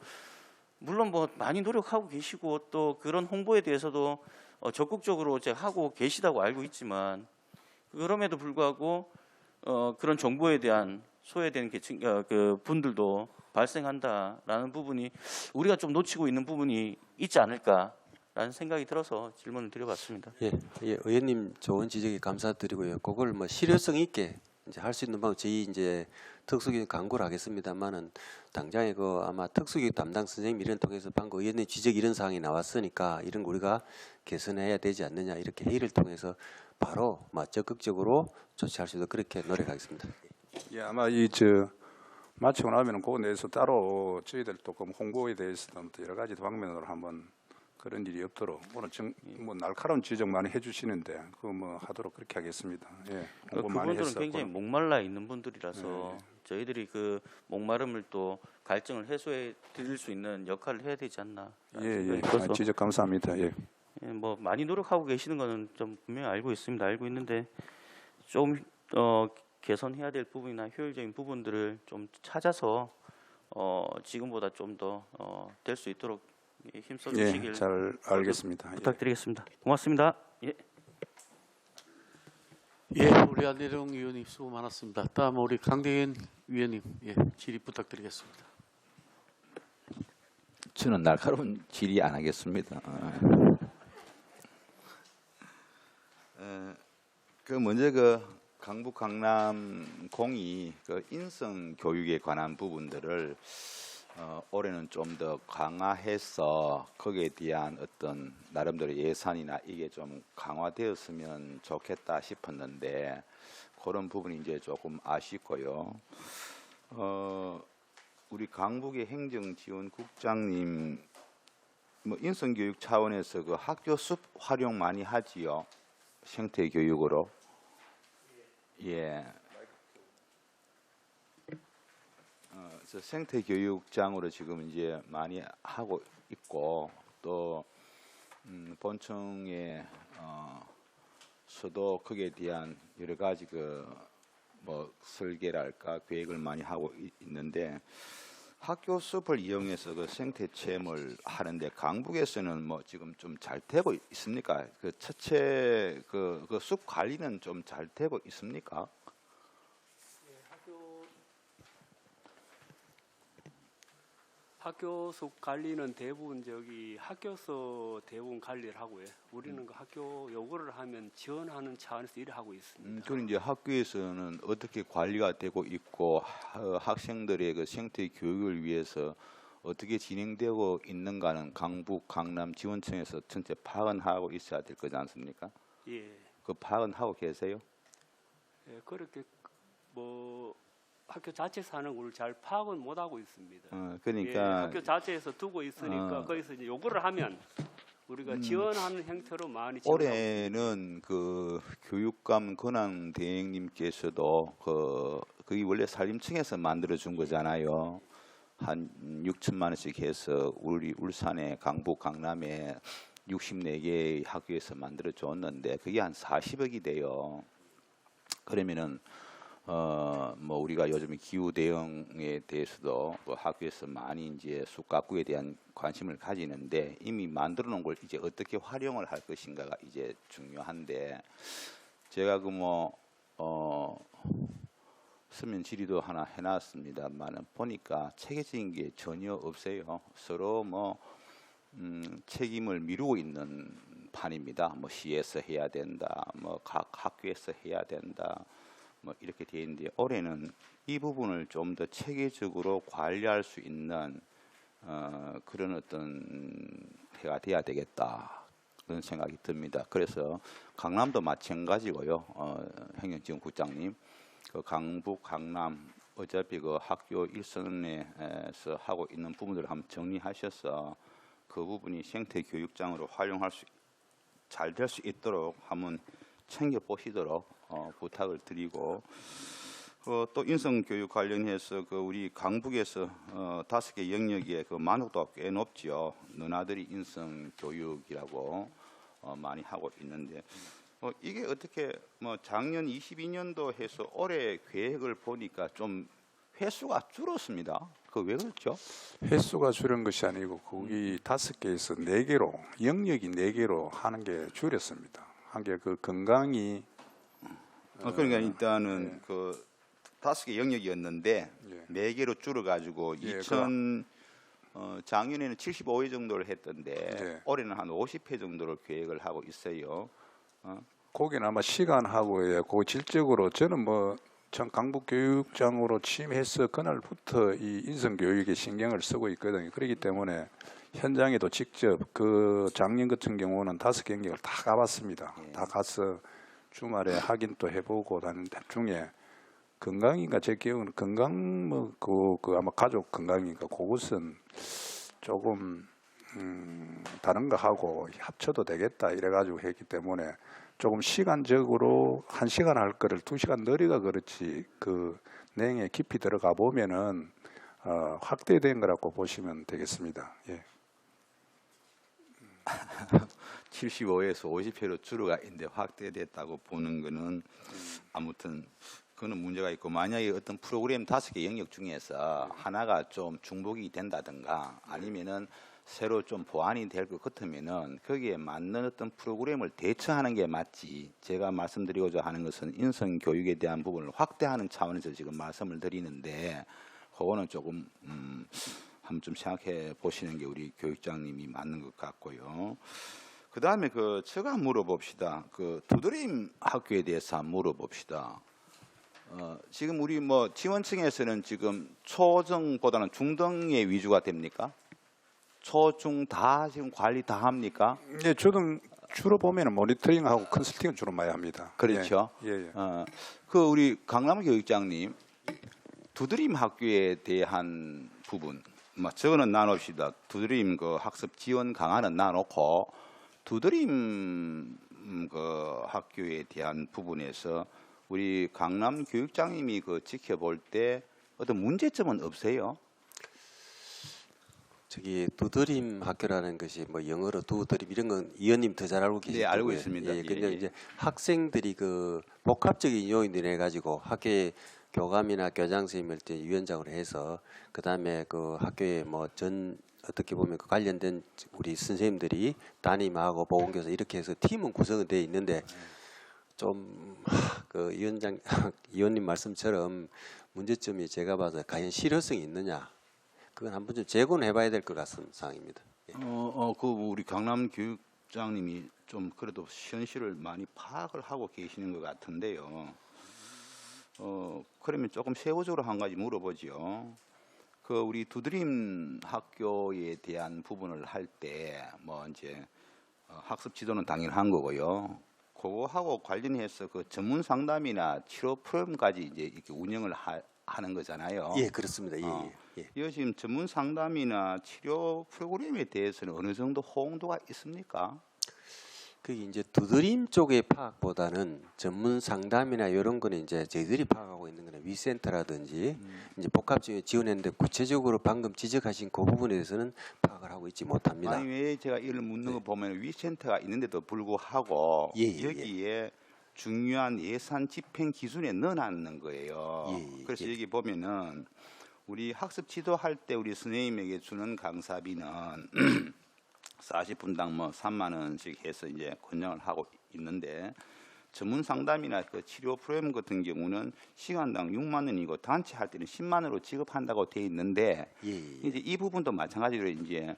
물론 뭐 많이 노력하고 계시고 또 그런 홍보에 대해서도 적극적으로 제가 하고 계시다고 알고 있지만 그럼에도 불구하고 그런 정보에 대한 소외되는 계층 분들도 발생한다라는 부분이 우리가 좀 놓치고 있는 부분이 있지 않을까라는 생각이 들어서 질문을 드려봤습니다. 예, 의원님 좋은 지적에 감사드리고요. 그걸 뭐 실효성 있게 이제 할 수 있는 방법 저희 이제 특수교육 강구를 하겠습니다만은 당장에 아마 특수교육 담당 선생님 이런 통해서 방금 의원님 지적 이런 사항이 나왔으니까 이런 거 우리가 개선해야 되지 않느냐 이렇게 회의를 통해서 바로 적극적으로 조치할 수 있도록 그렇게 노력하겠습니다. 예, 아마 마치고 나면은 그거 내에서 따로 저희들 또 홍보에 대해서는 또 여러 가지 방면으로 한번 그런 일이 없도록 오늘 뭐 날카로운 지적 많이 해주시는데 그거 뭐 하도록 그렇게 하겠습니다. 예, 홍보 많이 그분들은 했었고. 굉장히 목말라 있는 분들이라서 저희들이 그 목마름을 또 갈증을 해소해 드릴 수 있는 역할을 해야 되지 않나. 예. 지적 감사합니다. 예. 뭐 많이 노력하고 계시는 거는 좀 분명히 알고 있습니다. 알고 있는데 좀 개선해야 될 부분이나 효율적인 부분들을 좀 찾아서 지금보다 좀 더 될 수 있도록 힘써 주시길 잘 알겠습니다. 부탁드리겠습니다. 고맙습니다. 예. 예, 우리 안대령 위원님 수고 많았습니다. 다음 우리 강대현 위원님 질의 부탁드리겠습니다. 저는 날카로운 질의 안 하겠습니다. 그 먼저 그 강북 강남 공이 그 인성 교육에 관한 부분들을 올해는 좀 더 강화해서 거기에 대한 어떤 나름대로 예산이나 이게 좀 강화되었으면 좋겠다 싶었는데 그런 부분이 이제 조금 아쉽고요. 우리 강북의 행정지원국장님 뭐 인성교육 차원에서 그 학교 숲 활용 많이 하지요. 생태 교육으로. 예. 그래서 생태 교육장으로 지금 이제 많이 하고 있고 또 본청에 서도 거기에 대한 여러 가지 그 뭐 설계랄까 계획을 많이 하고 있는데 학교 숲을 이용해서 그 생태 체험을 하는데 강북에서는 뭐 지금 좀 잘 되고 있습니까? 그 첫째 그 숲 관리는 좀 잘 되고 있습니까? 학교 숲 관리는 대부분 학교에서 대부분 관리를 하고요. 우리는 그 학교 요구를 하면 지원하는 차원에서 일을 하고 있습니다. 그럼 이제 학교에서는 어떻게 관리가 되고 있고 학생들의 그 생태 교육을 위해서 어떻게 진행되고 있는가는 강북, 강남 지원청에서 전체 파악은 하고 있어야 될 거지 않습니까? 예, 그 파악은 하고 계세요? 예, 그렇게 뭐 학교 자체에서 하는 걸 잘 파악은 못 하고 있습니다. 예, 그러니까 학교 자체에서 두고 있으니까 거기서 이제 요구를 하면 우리가 지원하는 형태로 많이 지원하고 올해는 그 교육감 권한 대행님께서도 그게 원래 산림청에서 만들어 준 거잖아요. 한 6천만 원씩 해서 우리 울산에 강북 강남에 64개의 학교에서 만들어 줬는데 그게 한 40억이 돼요. 그러면은 뭐 우리가 요즘 기후 대응에 대해서도 그 학교에서 많이 이제 숲 가꾸기에 대한 관심을 가지는데 이미 만들어 놓은 걸 이제 어떻게 활용을 할 것인가가 이제 중요한데 제가 그 서면 질의도 하나 해놨습니다만은 보니까 체계적인 게 전혀 없어요. 서로 책임을 미루고 있는 판입니다. 뭐 시에서 해야 된다, 뭐 각 학교에서 해야 된다. 뭐 이렇게 되어 있는데 올해는 이 부분을 좀 더 체계적으로 관리할 수 있는 그런 어떤 해가 돼야 되겠다 그런 생각이 듭니다. 그래서 강남도 마찬가지고요. 행정지원국장님, 그 강북, 강남 어차피 그 학교 일선에서 하고 있는 부분들을 한번 정리하셔서 그 부분이 생태 교육장으로 활용할 수 잘 될 수 있도록 한번 챙겨 보시도록 부탁을 드리고 또 인성 교육 관련해서 그 우리 강북에서 5개 영역에 그 만족도가 꽤 높지요. 너나들이 인성 교육이라고 많이 하고 있는데 이게 어떻게 작년 22년도 해서 올해 계획을 보니까 좀 횟수가 줄었습니다. 그 왜 그렇죠? 횟수가 줄은 것이 아니고 거기 5개에서 4개로 영역이 4개로 하는 게 줄였습니다. 한 게 그 건강이 그러니까 일단은 그 5개 영역이었는데 예. 4개로 줄어가지고 예, 작년에는 75회 정도를 했던데 예. 올해는 한 50회 정도를 계획을 하고 있어요. 거기는 아마 시간하고요. 그 질적으로 저는 전 강북교육장으로 취임해서 그날부터 이 인성교육에 신경을 쓰고 있거든요. 그렇기 때문에 현장에도 직접 그 작년 같은 경우는 5개 영역을 다 가봤습니다. 다 가서 주말에 확인도 해보고 다니는데 중에 건강인가 제 기억은 건강 그 아마 가족 건강인가 그것은 조금 다른 거 하고 합쳐도 되겠다 이래가지고 했기 때문에 조금 시간적으로 1시간 할 거를 2시간 늘리가 그렇지 그 내용에 깊이 들어가 보면은 확대된 거라고 보시면 되겠습니다. 예. 75회에서 50회로 줄어가 있는데 확대됐다고 보는 거는 아무튼 그거는 문제가 있고 만약에 어떤 프로그램 5개 영역 중에서 하나가 좀 중복이 된다든가 아니면은 새로 좀 보완이 될 것 같으면은 거기에 맞는 어떤 프로그램을 대처하는 게 맞지. 제가 말씀드리고자 하는 것은 인성 교육에 대한 부분을 확대하는 차원에서 지금 말씀을 드리는데 그거는 조금 한번 좀 생각해 보시는 게 우리 교육장님이 맞는 것 같고요. 그다음에 제가 물어봅시다. 두드림 학교에 대해서 한번 물어봅시다. 지금 우리 지원층에서는 지금 초등보다는 중등의 위주가 됩니까? 초중 다 지금 관리 다 합니까? 예, 주로 보면은 모니터링하고 컨설팅을 주로 많이 합니다. 그렇죠. 예, 예. 우리 강남 교육장님, 두드림 학교에 대한 부분, 저거는 나눕시다. 두드림 학습 지원 강화는 나놓고 두드림 학교에 대한 부분에서 우리 강남 교육장님이 지켜볼 때 어떤 문제점은 없어요? 두드림 학교라는 것이 영어로 두드림 이런 건 의원님 더 잘 알고 계시죠? 네, 알고 있습니다. 예, 예, 근데 예. 이제 학생들이 복합적인 요인들을 해 가지고 학교의 교감이나 교장 선생님을 위원장으로 해서 그다음에 학교에 어떻게 보면 관련된 우리 선생님들이 담임하고 보건교사 이렇게 해서 팀은 구성이 되어 있는데 좀 의원님 말씀처럼 문제점이 제가 봐서 과연 실효성이 있느냐 그건 한번 좀 재고는 해봐야 될 것 같은 상황입니다. 예. 우리 강남 교육장님이 좀 그래도 현실을 많이 파악을 하고 계시는 것 같은데요. 그러면 조금 세부적으로 한 가지 물어보죠. 우리 두드림 학교에 대한 부분을 할 때 이제 학습 지도는 당연한 거고요. 그거하고 관련해서 전문 상담이나 치료 프로그램까지 이제 이렇게 운영을 하는 거잖아요. 예, 그렇습니다. 예. 이거 지금 전문 상담이나 치료 프로그램에 대해서는 어느 정도 호응도가 있습니까? 그게 이제 두드림 쪽의 파악보다는 전문 상담이나 이런 거는 이제 저희들이 파악하고 있는 거는 위센터라든지 이제 복합적인 지원했는데 구체적으로 방금 지적하신 그 부분에 대해서는 파악을 하고 있지 못합니다. 아니 왜 제가 이를 묻는 거 보면 위센터가 있는데도 불구하고 예. 여기에 중요한 예산 집행 기준에 넣어놨는 거예요. 예. 그래서 여기 보면은 우리 학습 지도할 때 우리 선생님에게 주는 강사비는 40분당 3만 원씩 해서 이제 권장을 하고 있는데 전문 상담이나 치료 프로그램 같은 경우는 시간당 6만 원이고 단체 할 때는 10만 원으로 지급한다고 돼 있는데 이제 이 부분도 마찬가지로 이제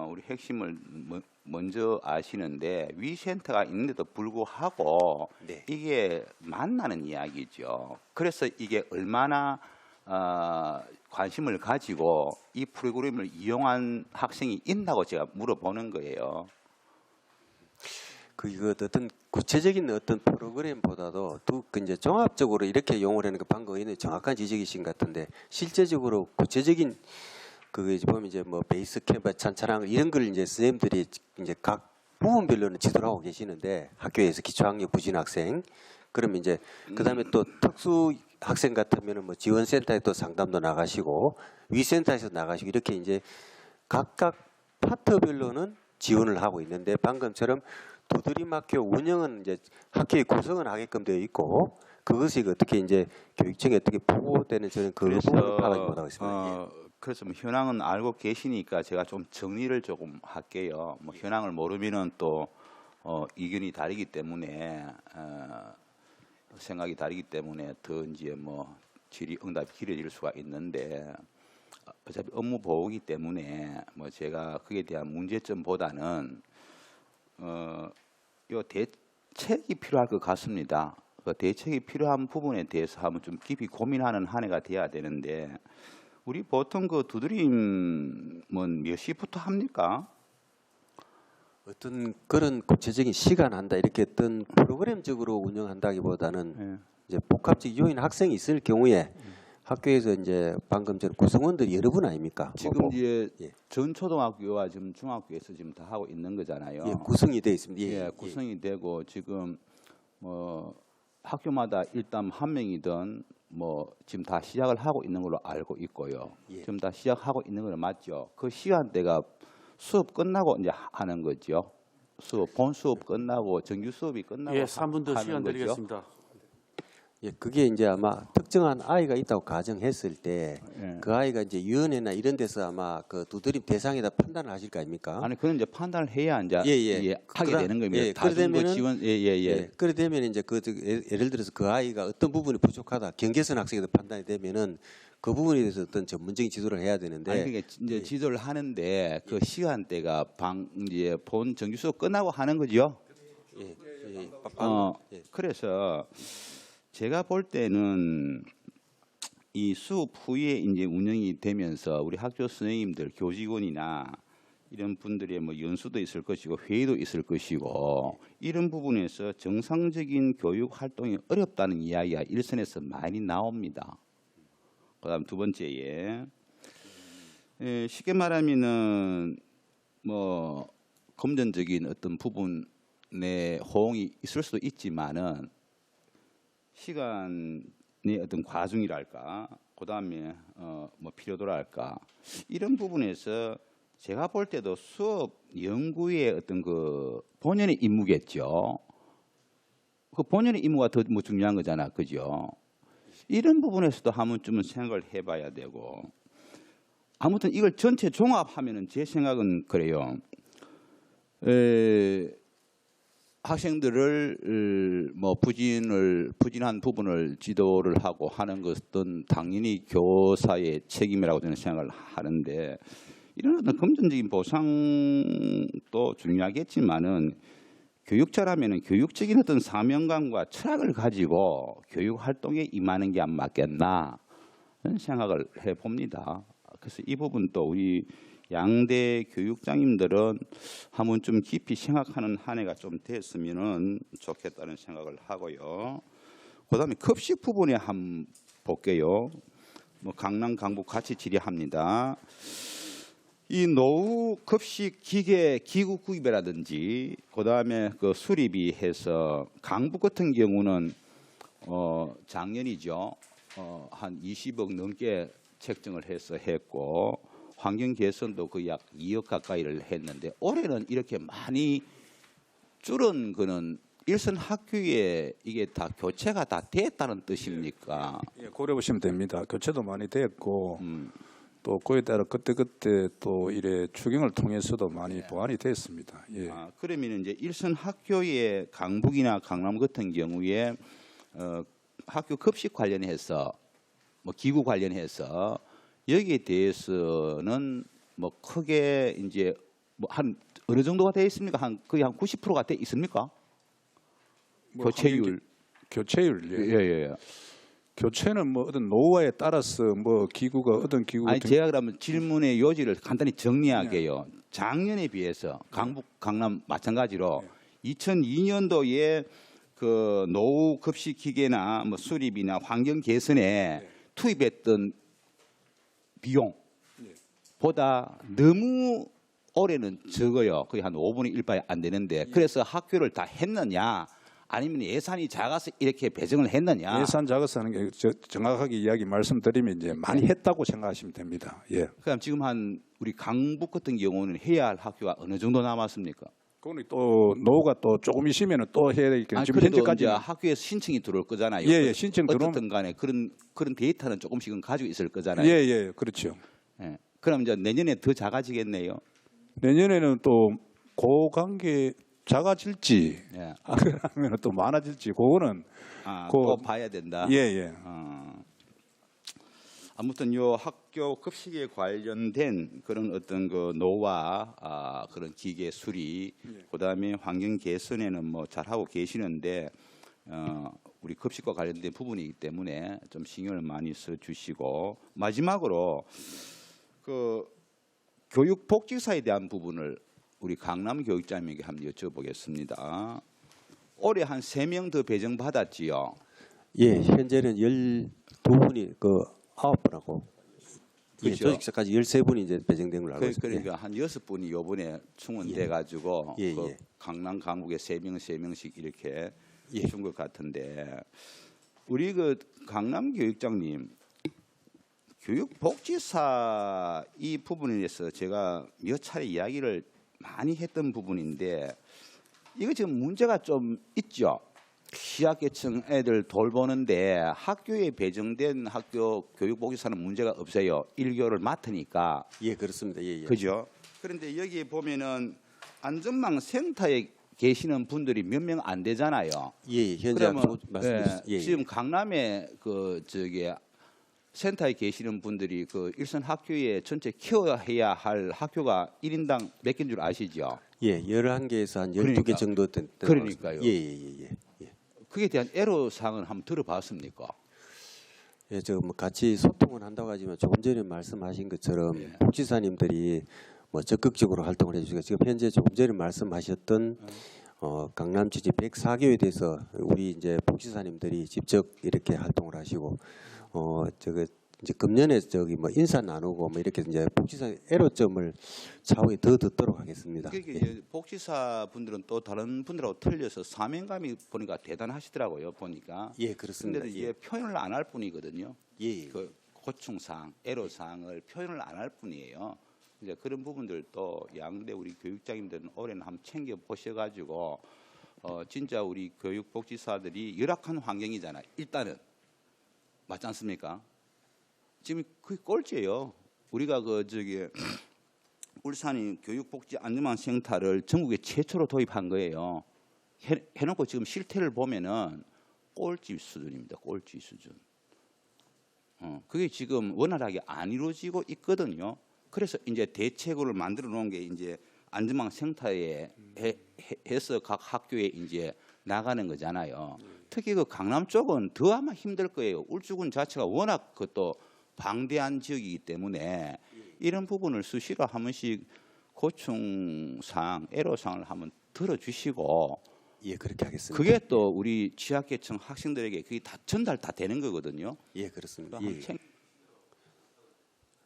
우리 핵심을 먼저 아시는데 위센터가 있는데도 불구하고 네. 이게 만나는 이야기죠. 그래서 이게 얼마나 관심을 가지고 이 프로그램을 이용한 학생이 있다고 제가 물어보는 거예요. 어떤 구체적인 어떤 프로그램보다도 이제 종합적으로 이렇게 용어를 하는 거 방금 의원님 정확한 지적이신 것 같은데 실제적으로 구체적인 보면 이제 베이스 캠프 찬찬한 이런 걸 이제 선생님들이 이제 각 부분별로는 지도를 하고 계시는데 학교에서 기초학력 부진 학생 그러면 이제 그다음에 또 특수 학생 같으면은 지원센터에 또 상담도 나가시고 위센터에서 나가시고 이렇게 이제 각각 파트별로는 지원을 하고 있는데 방금처럼 두드림 학교 운영은 이제 학교의 구성은 하게끔 되어 있고 그것이 어떻게 이제 교육청에 어떻게 보고되는 저는 그 부분을 파악하지 못하고 있습니다. 그래서 현황은 알고 계시니까 제가 좀 정리를 조금 할게요. 현황을 모르면은 또 의견이 다르기 때문에 생각이 다르기 때문에 더 이제 질의응답이 길어질 수가 있는데 어차피 업무 보호기 때문에 제가 그에 대한 문제점보다는 요 대책이 필요할 것 같습니다. 그 대책이 필요한 부분에 대해서 한번 좀 깊이 고민하는 한 해가 돼야 되는데 우리 보통 두드림은 몇 시부터 합니까? 어떤 그런 구체적인 시간 한다 이렇게 어떤 프로그램적으로 운영한다기보다는 이제 복합적 요인 학생이 있을 경우에 학교에서 이제 방금 전 구성원들이 여러 분 아닙니까? 지금 이제 예. 전 초등학교와 지금 중학교에서 지금 다 하고 있는 거잖아요. 예, 구성이 되어 있습니다. 예, 구성이 되고 지금 학교마다 일단 한 명이든 지금 다 시작을 하고 있는 걸로 알고 있고요. 지금 다 시작하고 있는 건 맞죠. 그 시간대가 수업 끝나고 이제 하는 거죠. 본 수업 끝나고 정규 수업이 끝나고 3분 더 하는 시간 거죠. 드리겠습니다. 예, 그게 이제 아마 특정한 아이가 있다고 가정했을 때 그 예. 아이가 이제 위원회나 이런 데서 아마 그 두드림 대상이다 판단을 하실 거 아닙니까? 아니 그런 이제 판단을 해야 이제 예, 예. 예, 하게 그러- 되는 겁니다. 예, 다중 그 그러면은- 지원 예예예. 예, 그래 되면 이제 예를 들어서 그 아이가 어떤 부분이 부족하다 경계선 학생에도 판단이 되면은 그 부분에 대해서 어떤 전문적인 지도를 해야 되는데 아니 그게 이제 지도를 하는데 그 시간대가 이제 본 정규 수업 끝나고 하는 거죠. 예, 예, 예. 그래서 제가 볼 때는 이 수업 후에 이제 운영이 되면서 우리 학교 선생님들, 교직원이나 이런 분들의 뭐 연수도 있을 것이고 회의도 있을 것이고 이런 부분에서 정상적인 교육 활동이 어렵다는 이야기가 일선에서 많이 나옵니다. 그다음 두 번째에 쉽게 말하면은 뭐 금전적인 어떤 부분에 호응이 있을 수도 있지만은 시간의 어떤 과중이랄까, 그다음에 뭐 필요도랄까 이런 부분에서 제가 볼 때도 수업 연구의 어떤 그 본연의 임무겠죠. 그 본연의 임무가 더 뭐 중요한 거잖아, 그죠? 이런 부분에서도 한 번쯤은 생각을 해봐야 되고 아무튼 이걸 전체 종합하면은 제 생각은 그래요. 학생들을 뭐 부진한 부분을 지도를 하고 하는 것은 당연히 교사의 책임이라고 저는 생각을 하는데 이런 어떤 금전적인 보상도 중요하겠지만은 교육자라면은 교육적인 어떤 사명감과 철학을 가지고 교육 활동에 임하는 게 안 맞겠나 그런 생각을 해봅니다. 그래서 이 부분도 우리 양대 교육장님들은 한 번 좀 깊이 생각하는 한 해가 좀 됐으면 좋겠다는 생각을 하고요. 그다음에 급식 부분에 한번 볼게요. 뭐 강남, 강북 같이 질의합니다. 이 노후 급식 기계 기구 구입이라든지 그다음에 그 수리비 해서 강북 같은 경우는 작년이죠. 한 20억 넘게 책정을 해서 했고 환경 개선도 거의 약 2억 가까이를 했는데 올해는 이렇게 많이 줄은 거는 일선 학교에 이게 다 교체가 다 됐다는 뜻입니까? 예, 고려 보시면 됩니다. 교체도 많이 됐고 또 그에 따라 그때 또 이래 추경을 통해서도 많이 보완이 됐습니다. 예. 그러면 이제 일선 학교의 강북이나 강남 같은 경우에 학교 급식 관련해서 뭐 기구 관련해서 여기에 대해서는 뭐 크게 이제 뭐 한 어느 정도가 돼 있습니까? 한 거의 한 90%가 돼 있습니까? 뭐 교체율. 교체율. 예. 예. 교체는 뭐 어떤 노후에 따라서 뭐 기구가 어떤 기구 아니 같은 제가 그러면 질문의 요지를 간단히 정리할게요. 작년에 비해서 강북, 강남 마찬가지로 2002년도에 그 노후 급식 기계나 뭐 수리비나 환경 개선에 투입했던 비용보다 너무 올해는 적어요. 거의 한 5분의 1밖에 안 되는데 그래서 학교를 다 했느냐 아니면 예산이 작아서 이렇게 배정을 했느냐. 예산 작아서 하는 게 정확하게 이야기 말씀드리면 이제 많이 했다고 생각하시면 됩니다. 예. 그럼 지금 한 우리 강북 같은 경우는 해야 할 학교가 어느 정도 남았습니까? 그거는 또 노후가 또 조금 있으면 또 해야 되니까 아니, 지금 그래도 현재까지 이제 학교에서 신청이 들어올 거잖아요. 예, 신청 어떻든 간에 그런 데이터는 조금씩은 가지고 있을 거잖아요. 예, 그렇죠. 예. 그럼 이제 내년에 더 작아지겠네요. 내년에는 또 그 관계 작아질지 예. 아니면 또 많아질지 그거는 또 봐야 된다. 예. 아무튼 요 학교 급식에 관련된 그런 어떤 그 노와 그런 기계 수리, 그다음에 환경 개선에는 뭐 잘하고 계시는데 우리 급식과 관련된 부분이기 때문에 좀 신경을 많이 써 주시고 마지막으로 그 교육 복지사에 대한 부분을 우리 강남 교육장님에게 한번 여쭤보겠습니다. 올해 한 3명 더 배정 받았지요. 예, 현재는 12분이 그 9분하고 예, 그렇죠. 조직사까지 13분이 이제 배정된 걸로 알고 있습니다. 그러니까 한 6분이 요번에 충원돼 가지고 예, 그 예. 강남 강북에 3명씩 이렇게 예. 준 것 같은데 우리 그 강남 교육장님 교육복지사 이 부분에 대해서 제가 몇 차례 이야기를 많이 했던 부분인데 이거 지금 문제가 좀 있죠. 취약계층 애들 돌보는데 학교에 배정된 학교 교육복지사는 문제가 없어요. 1교를 맡으니까. 예, 그렇습니다. 예, 예. 그죠? 그런데 여기 보면은 안전망 센터에 계시는 분들이 몇 명 안 되잖아요. 예, 현재 그러면 말씀해 주세요. 예, 지금 강남에 그 저기 센터에 계시는 분들이 그 일선 학교에 전체 키워야 할 학교가 1인당 몇 개인 줄 아시죠? 예, 11개에서 한 12개 그러니까. 정도 된. 그러니까요. 예, 예, 예, 예. 그에 대한 애로사항은 한번 들어봤습니까? 예, 저 뭐 같이 소통을 한다고 하지만 조금 전에 말씀하신 것처럼 예. 복지사님들이 뭐 적극적으로 활동을 해주시고 지금 현재 조금 전에 말씀하셨던 강남 지지 104교에 대해서 우리 이제 복지사님들이 직접 이렇게 활동을 하시고 저거 이제 금년에 저기 뭐 인사 나누고 뭐 이렇게 이제 복지사 애로점을 차후에 더 듣도록 하겠습니다. 그러니까 예. 이제 복지사 분들은 또 다른 분들하고 틀려서 사명감이 보니까 대단하시더라고요. 보니까. 예, 그렇습니다. 근데 이제 예. 표현을 안 할 뿐이거든요. 예. 그 고충사항, 애로사항을 표현을 안 할 뿐이에요. 이제 그런 부분들 또 양대 우리 교육장님들은 올해는 한번 챙겨 보셔가지고 진짜 우리 교육복지사들이 열악한 환경이잖아요. 일단은 맞지 않습니까? 지금 그게 꼴찌예요. 우리가 그 저기 울산이 교육복지 안전망 센터를 전국에 최초로 도입한 거예요. 해놓고 지금 실태를 보면은 꼴찌 수준입니다. 꼴찌 수준. 그게 지금 원활하게 안 이루어지고 있거든요. 그래서 이제 대책을 만들어 놓은 게 이제 안전망 센터에 해서 각 학교에 이제 나가는 거잖아요. 특히 그 강남 쪽은 더 아마 힘들 거예요. 울주군 자체가 워낙 그또 방대한 지역이기 때문에 이런 부분을 수시로 한 번씩 고충사항, 애로사항을 한번 들어주시고 예, 그렇게 하겠습니다. 그게 또 우리 취약계층 학생들에게 그게 다 전달 다 되는 거거든요. 예, 그렇습니다. 한번 예.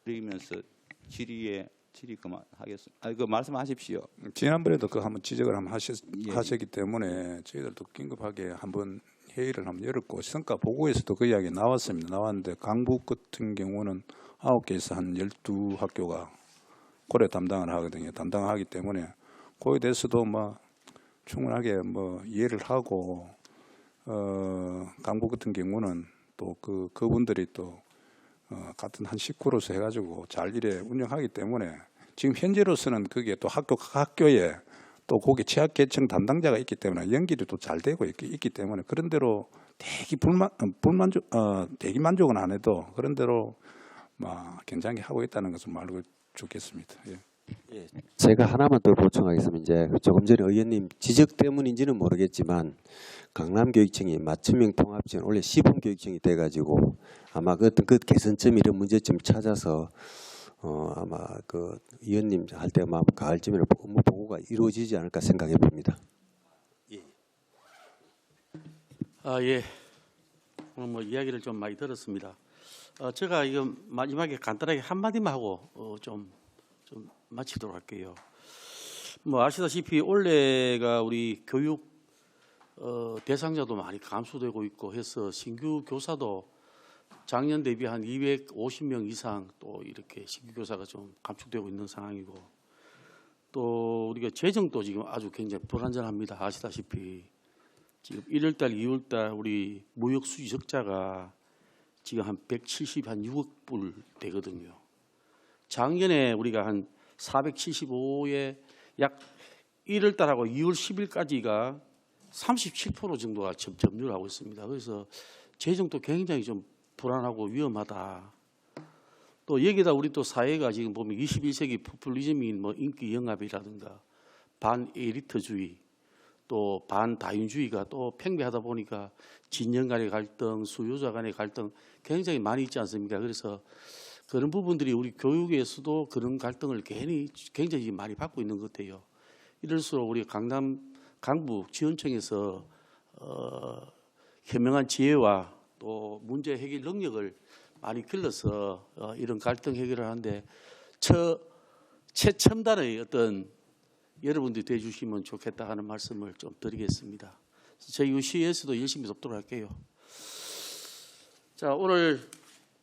챙기면서 질의 그만하겠습니다. 그 말씀하십시오. 지난번에도 그 한번 지적을 한번 예. 하셨기 때문에 저희들도 긴급하게 한번 회의를 한번 열었고 성과 보고에서도 그 이야기 나왔습니다. 나왔는데 강북 같은 경우는 9개에서 한 12학교가 고려 담당을 하거든요. 담당하기 때문에 거기에 대해서도 뭐 충분하게 뭐 이해를 하고 강북 같은 경우는 또 그분들이 또 같은 한 식구로서 해가지고 잘 이래 운영하기 때문에 지금 현재로서는 그게 또 학교에 또 거기 취약계층 담당자가 있기 때문에 연기도 또 잘 되고 있기 때문에 그런 대로 대기 대기 만족은 안 해도 그런 대로 막 괜찮게 하고 있다는 것을 알고 좋겠습니다. 예. 예, 제가 하나만 더 보충하겠습니다. 이제 조금 전에 의원님 지적 때문인지는 모르겠지만 강남교육청이 맞춤형 통합지원 원래 시범교육청이 돼가지고 아마 그 어떤 그 개선점 이런 문제점 찾아서 아마 그 의원님 할 때 아마 가을쯤에 업무 보고가 이루어지지 않을까 생각해 봅니다. 예. 오늘 뭐 이야기를 좀 많이 들었습니다. 제가 이거 마지막에 간단하게 한마디만 하고 좀 마치도록 할게요. 뭐 아시다시피 올해가 우리 교육 대상자도 많이 감소되고 있고 해서 신규 교사도 작년 대비 한 250명 이상 또 이렇게 신규 교사가 좀 감축되고 있는 상황이고 또 우리가 재정도 지금 아주 굉장히 불안전합니다. 아시다시피 지금 1월달, 2월달 우리 무역 수지 적자가 지금 한 6억 불 되거든요. 작년에 우리가 한 475에 약 1월달하고 2월 10일까지가 37% 정도가 점유를 하고 있습니다. 그래서 재정도 굉장히 좀 불안하고 위험하다. 또 여기다 우리 또 사회가 지금 보면 21세기 포퓰리즘인 뭐 인기 영합이라든가 반에리트주의 또 반다윤주의가 또 팽배하다 보니까 진영 간의 갈등, 수요자 간의 갈등 굉장히 많이 있지 않습니까? 그래서 그런 부분들이 우리 교육에서도 그런 갈등을 굉장히 많이 받고 있는 것 같아요. 이럴수록 우리 강북 지원청에서 현명한 지혜와 또 문제 해결 능력을 많이 길러서 이런 갈등 해결을 하는데 최첨단의 어떤 여러분들이 돼 주시면 좋겠다 하는 말씀을 좀 드리겠습니다. 저희 시에서도 열심히 돕도록 할게요. 자, 오늘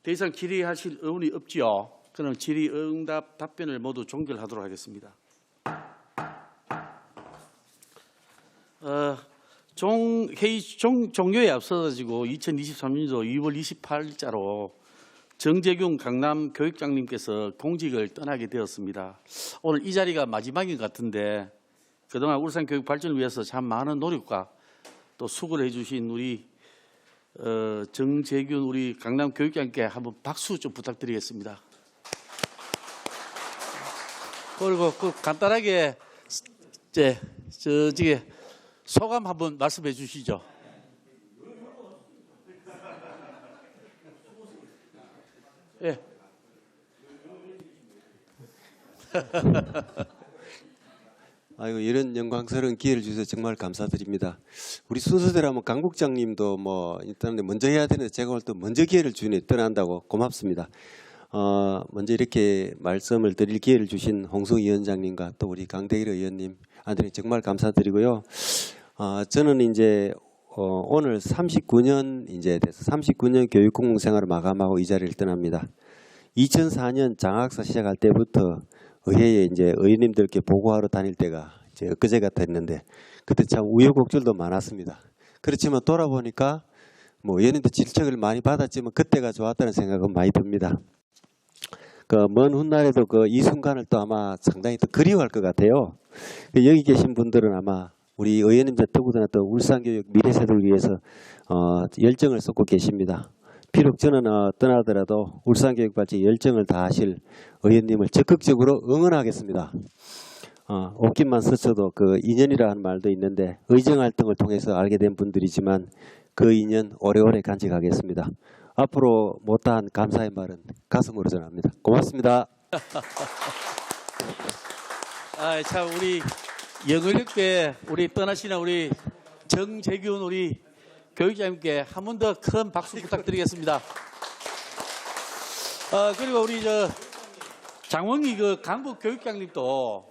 더 이상 질의하실 의원이 없지요. 그럼 질의응답 답변을 모두 종결하도록 하겠습니다. 회의 종료에 앞서가지고 2023년도 2월 28일자로 정재균 강남 교육장님께서 공직을 떠나게 되었습니다. 오늘 이 자리가 마지막인 것 같은데 그동안 울산 교육 발전을 위해서 참 많은 노력과 또 수고를 해주신 우리 정재균 우리 강남 교육장님께 한번 박수 좀 부탁드리겠습니다. 그리고 간단하게 저기 소감 한번 말씀해 주시죠. 예. 아이고, 이런 영광스러운 기회를 주셔서 정말 감사드립니다. 우리 순서대로라면 강 국장님도 뭐 일단 먼저 해야 되는데 제가 오늘 또 먼저 기회를 주니 떠난다고 고맙습니다. 먼저 이렇게 말씀을 드릴 기회를 주신 홍성 위원장님과 또 우리 강대일 의원님 한테 정말 감사드리고요. 저는 이제 오늘 39년 이제 돼서 39년 교육 공무 생활을 마감하고 이 자리를 떠납니다. 2004년 장학사 시작할 때부터 의회에 이제 의원님들께 보고하러 다닐 때가 이제 엊그제 같았는데 그때 참 우여곡절도 많았습니다. 그렇지만 돌아보니까 뭐 의원님들 질책을 많이 받았지만 그때가 좋았다는 생각은 많이 듭니다. 그 먼 훗날에도 그 이 순간을 또 아마 상당히 또 그리워할 것 같아요. 여기 계신 분들은 아마 우리 의원님들 더구나 또 울산교육 미래세대를 위해서 열정을 쏟고 계십니다. 비록 저는 떠나더라도 울산교육 발전에 열정을 다하실 의원님을 적극적으로 응원하겠습니다. 옷깃만 스쳐도 그 인연이라는 말도 있는데 의정활동을 통해서 알게 된 분들이지만 그 인연 오래오래 간직하겠습니다. 앞으로 못다한 감사의 말은 가슴으로 전합니다. 고맙습니다. 참 우리 영의력배 우리 떠나시는 우리 정재균 우리 교육장님께 한 번 더 큰 박수 부탁드리겠습니다. 그리고 우리 저 장원기 그 강북 교육장님도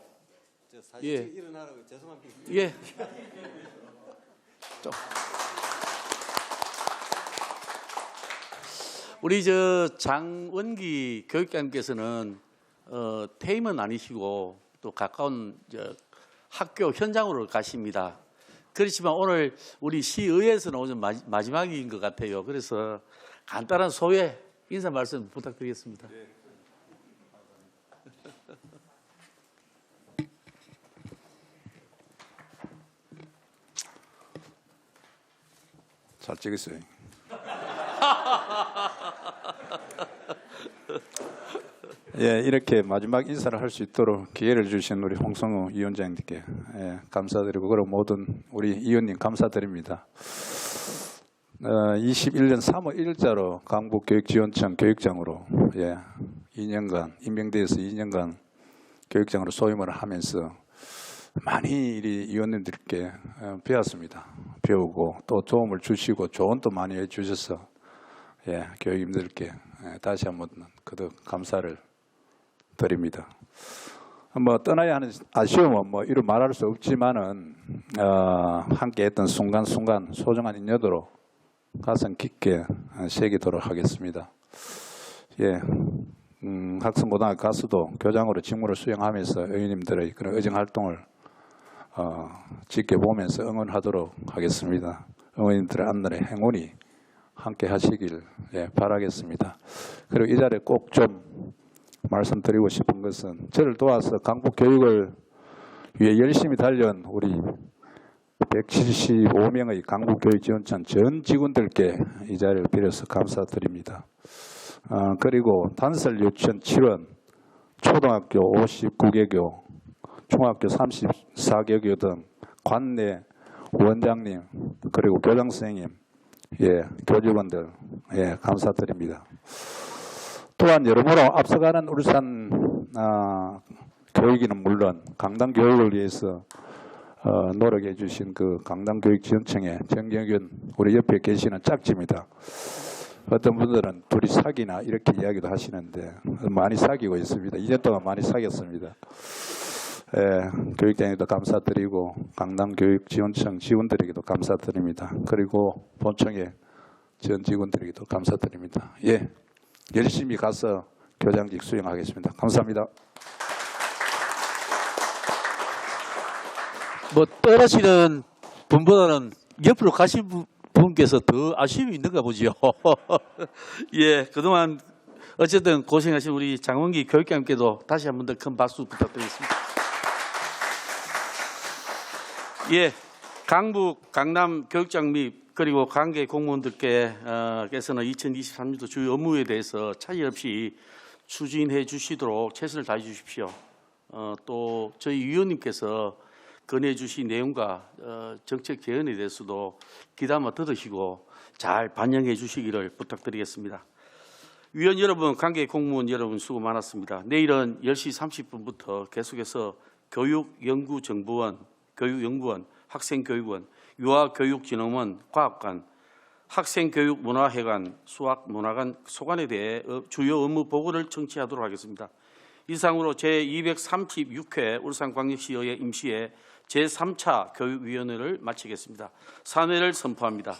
사진 예. 일어나라고 죄송합니다. 예. 우리 저 장원기 교육장님께서는 퇴임은 아니시고 또 가까운 학교 현장으로 가십니다. 그렇지만 오늘 우리 시의회에서는 오늘 마지막인 것 같아요. 그래서 간단한 소회 인사 말씀 부탁드리겠습니다. 잘 찍었어요. 예, 이렇게 마지막 인사를 할 수 있도록 기회를 주신 우리 홍성우 위원장님께 감사드리고 그리고 모든 우리 위원님 감사드립니다. 21년 3월 1일자로 강북교육지원청 교육장으로 2년간 임명돼서 2년간 교육장으로 소임을 하면서 많이 이 위원님들께 배웠습니다. 배우고 또 도움을 주시고 조언도 많이 해주셔서 교육님들께 다시 한번 거듭 감사를 드립니다. 뭐 떠나야 하는 아쉬움은 뭐 이루 말할 수 없지만은 함께했던 순간순간 소중한 인연으로 가슴 깊게 새기도록 하겠습니다. 학생고등학교 가수도 교장으로 직무를 수행하면서 의원님들의 그런 의정 활동을 지켜보면서 응원하도록 하겠습니다. 의원님들의 앞날의 행운이 함께 하시길 바라겠습니다. 그리고 이 자리에 꼭 좀 말씀드리고 싶은 것은 저를 도와서 강북 교육을 위해 열심히 달려온 우리 175명의 강북교육지원청 전 직원들께 이 자리를 빌어서 감사드립니다. 그리고 단설 유치원 7원, 초등학교 59개 교, 중학교 34개 교 등 관내 원장님 그리고 교장선생님, 교직원들 감사드립니다. 또한 여러모로 앞서가는 울산 교육위는 물론 강남 교육을 위해서 노력해 주신 그 강남교육지원청의 정경균 우리 옆에 계시는 짝집니다. 어떤 분들은 둘이 사귀나 이렇게 이야기도 하시는데 많이 사귀고 있습니다. 2년 동안 많이 사귀었습니다. 교육장에도 감사드리고 강남교육지원청 직원들에게도 감사드립니다. 그리고 본청의 전 직원들에게도 감사드립니다. 열심히 가서 교장직 수행하겠습니다. 감사합니다. 뭐 떠나시는 분보다는 옆으로 가신 분께서 더 아쉬움이 있는가 보죠. 예, 그동안 어쨌든 고생하신 우리 장원기 교육감께도 다시 한 번 더 큰 박수 부탁드리겠습니다. 예, 강북, 강남 교육장 및 그리고 관계 공무원들께서는 2023년도 주요 업무에 대해서 차질 없이 추진해 주시도록 최선을 다해 주십시오. 또 저희 위원님께서 건의해 주신 내용과 정책 제언에 대해서도 귀담아 들으시고 잘 반영해 주시기를 부탁드리겠습니다. 위원 여러분, 관계 공무원 여러분 수고 많았습니다. 내일은 10시 30분부터 계속해서 교육연구정보원, 교육연구원, 학생교육원, 유아교육진흥원, 과학관, 학생교육문화회관, 수학문화관, 소관에 대해 주요 업무 보고를 청취하도록 하겠습니다. 이상으로 제236회 울산광역시의회 임시회 제3차 교육위원회를 마치겠습니다. 산회를 선포합니다.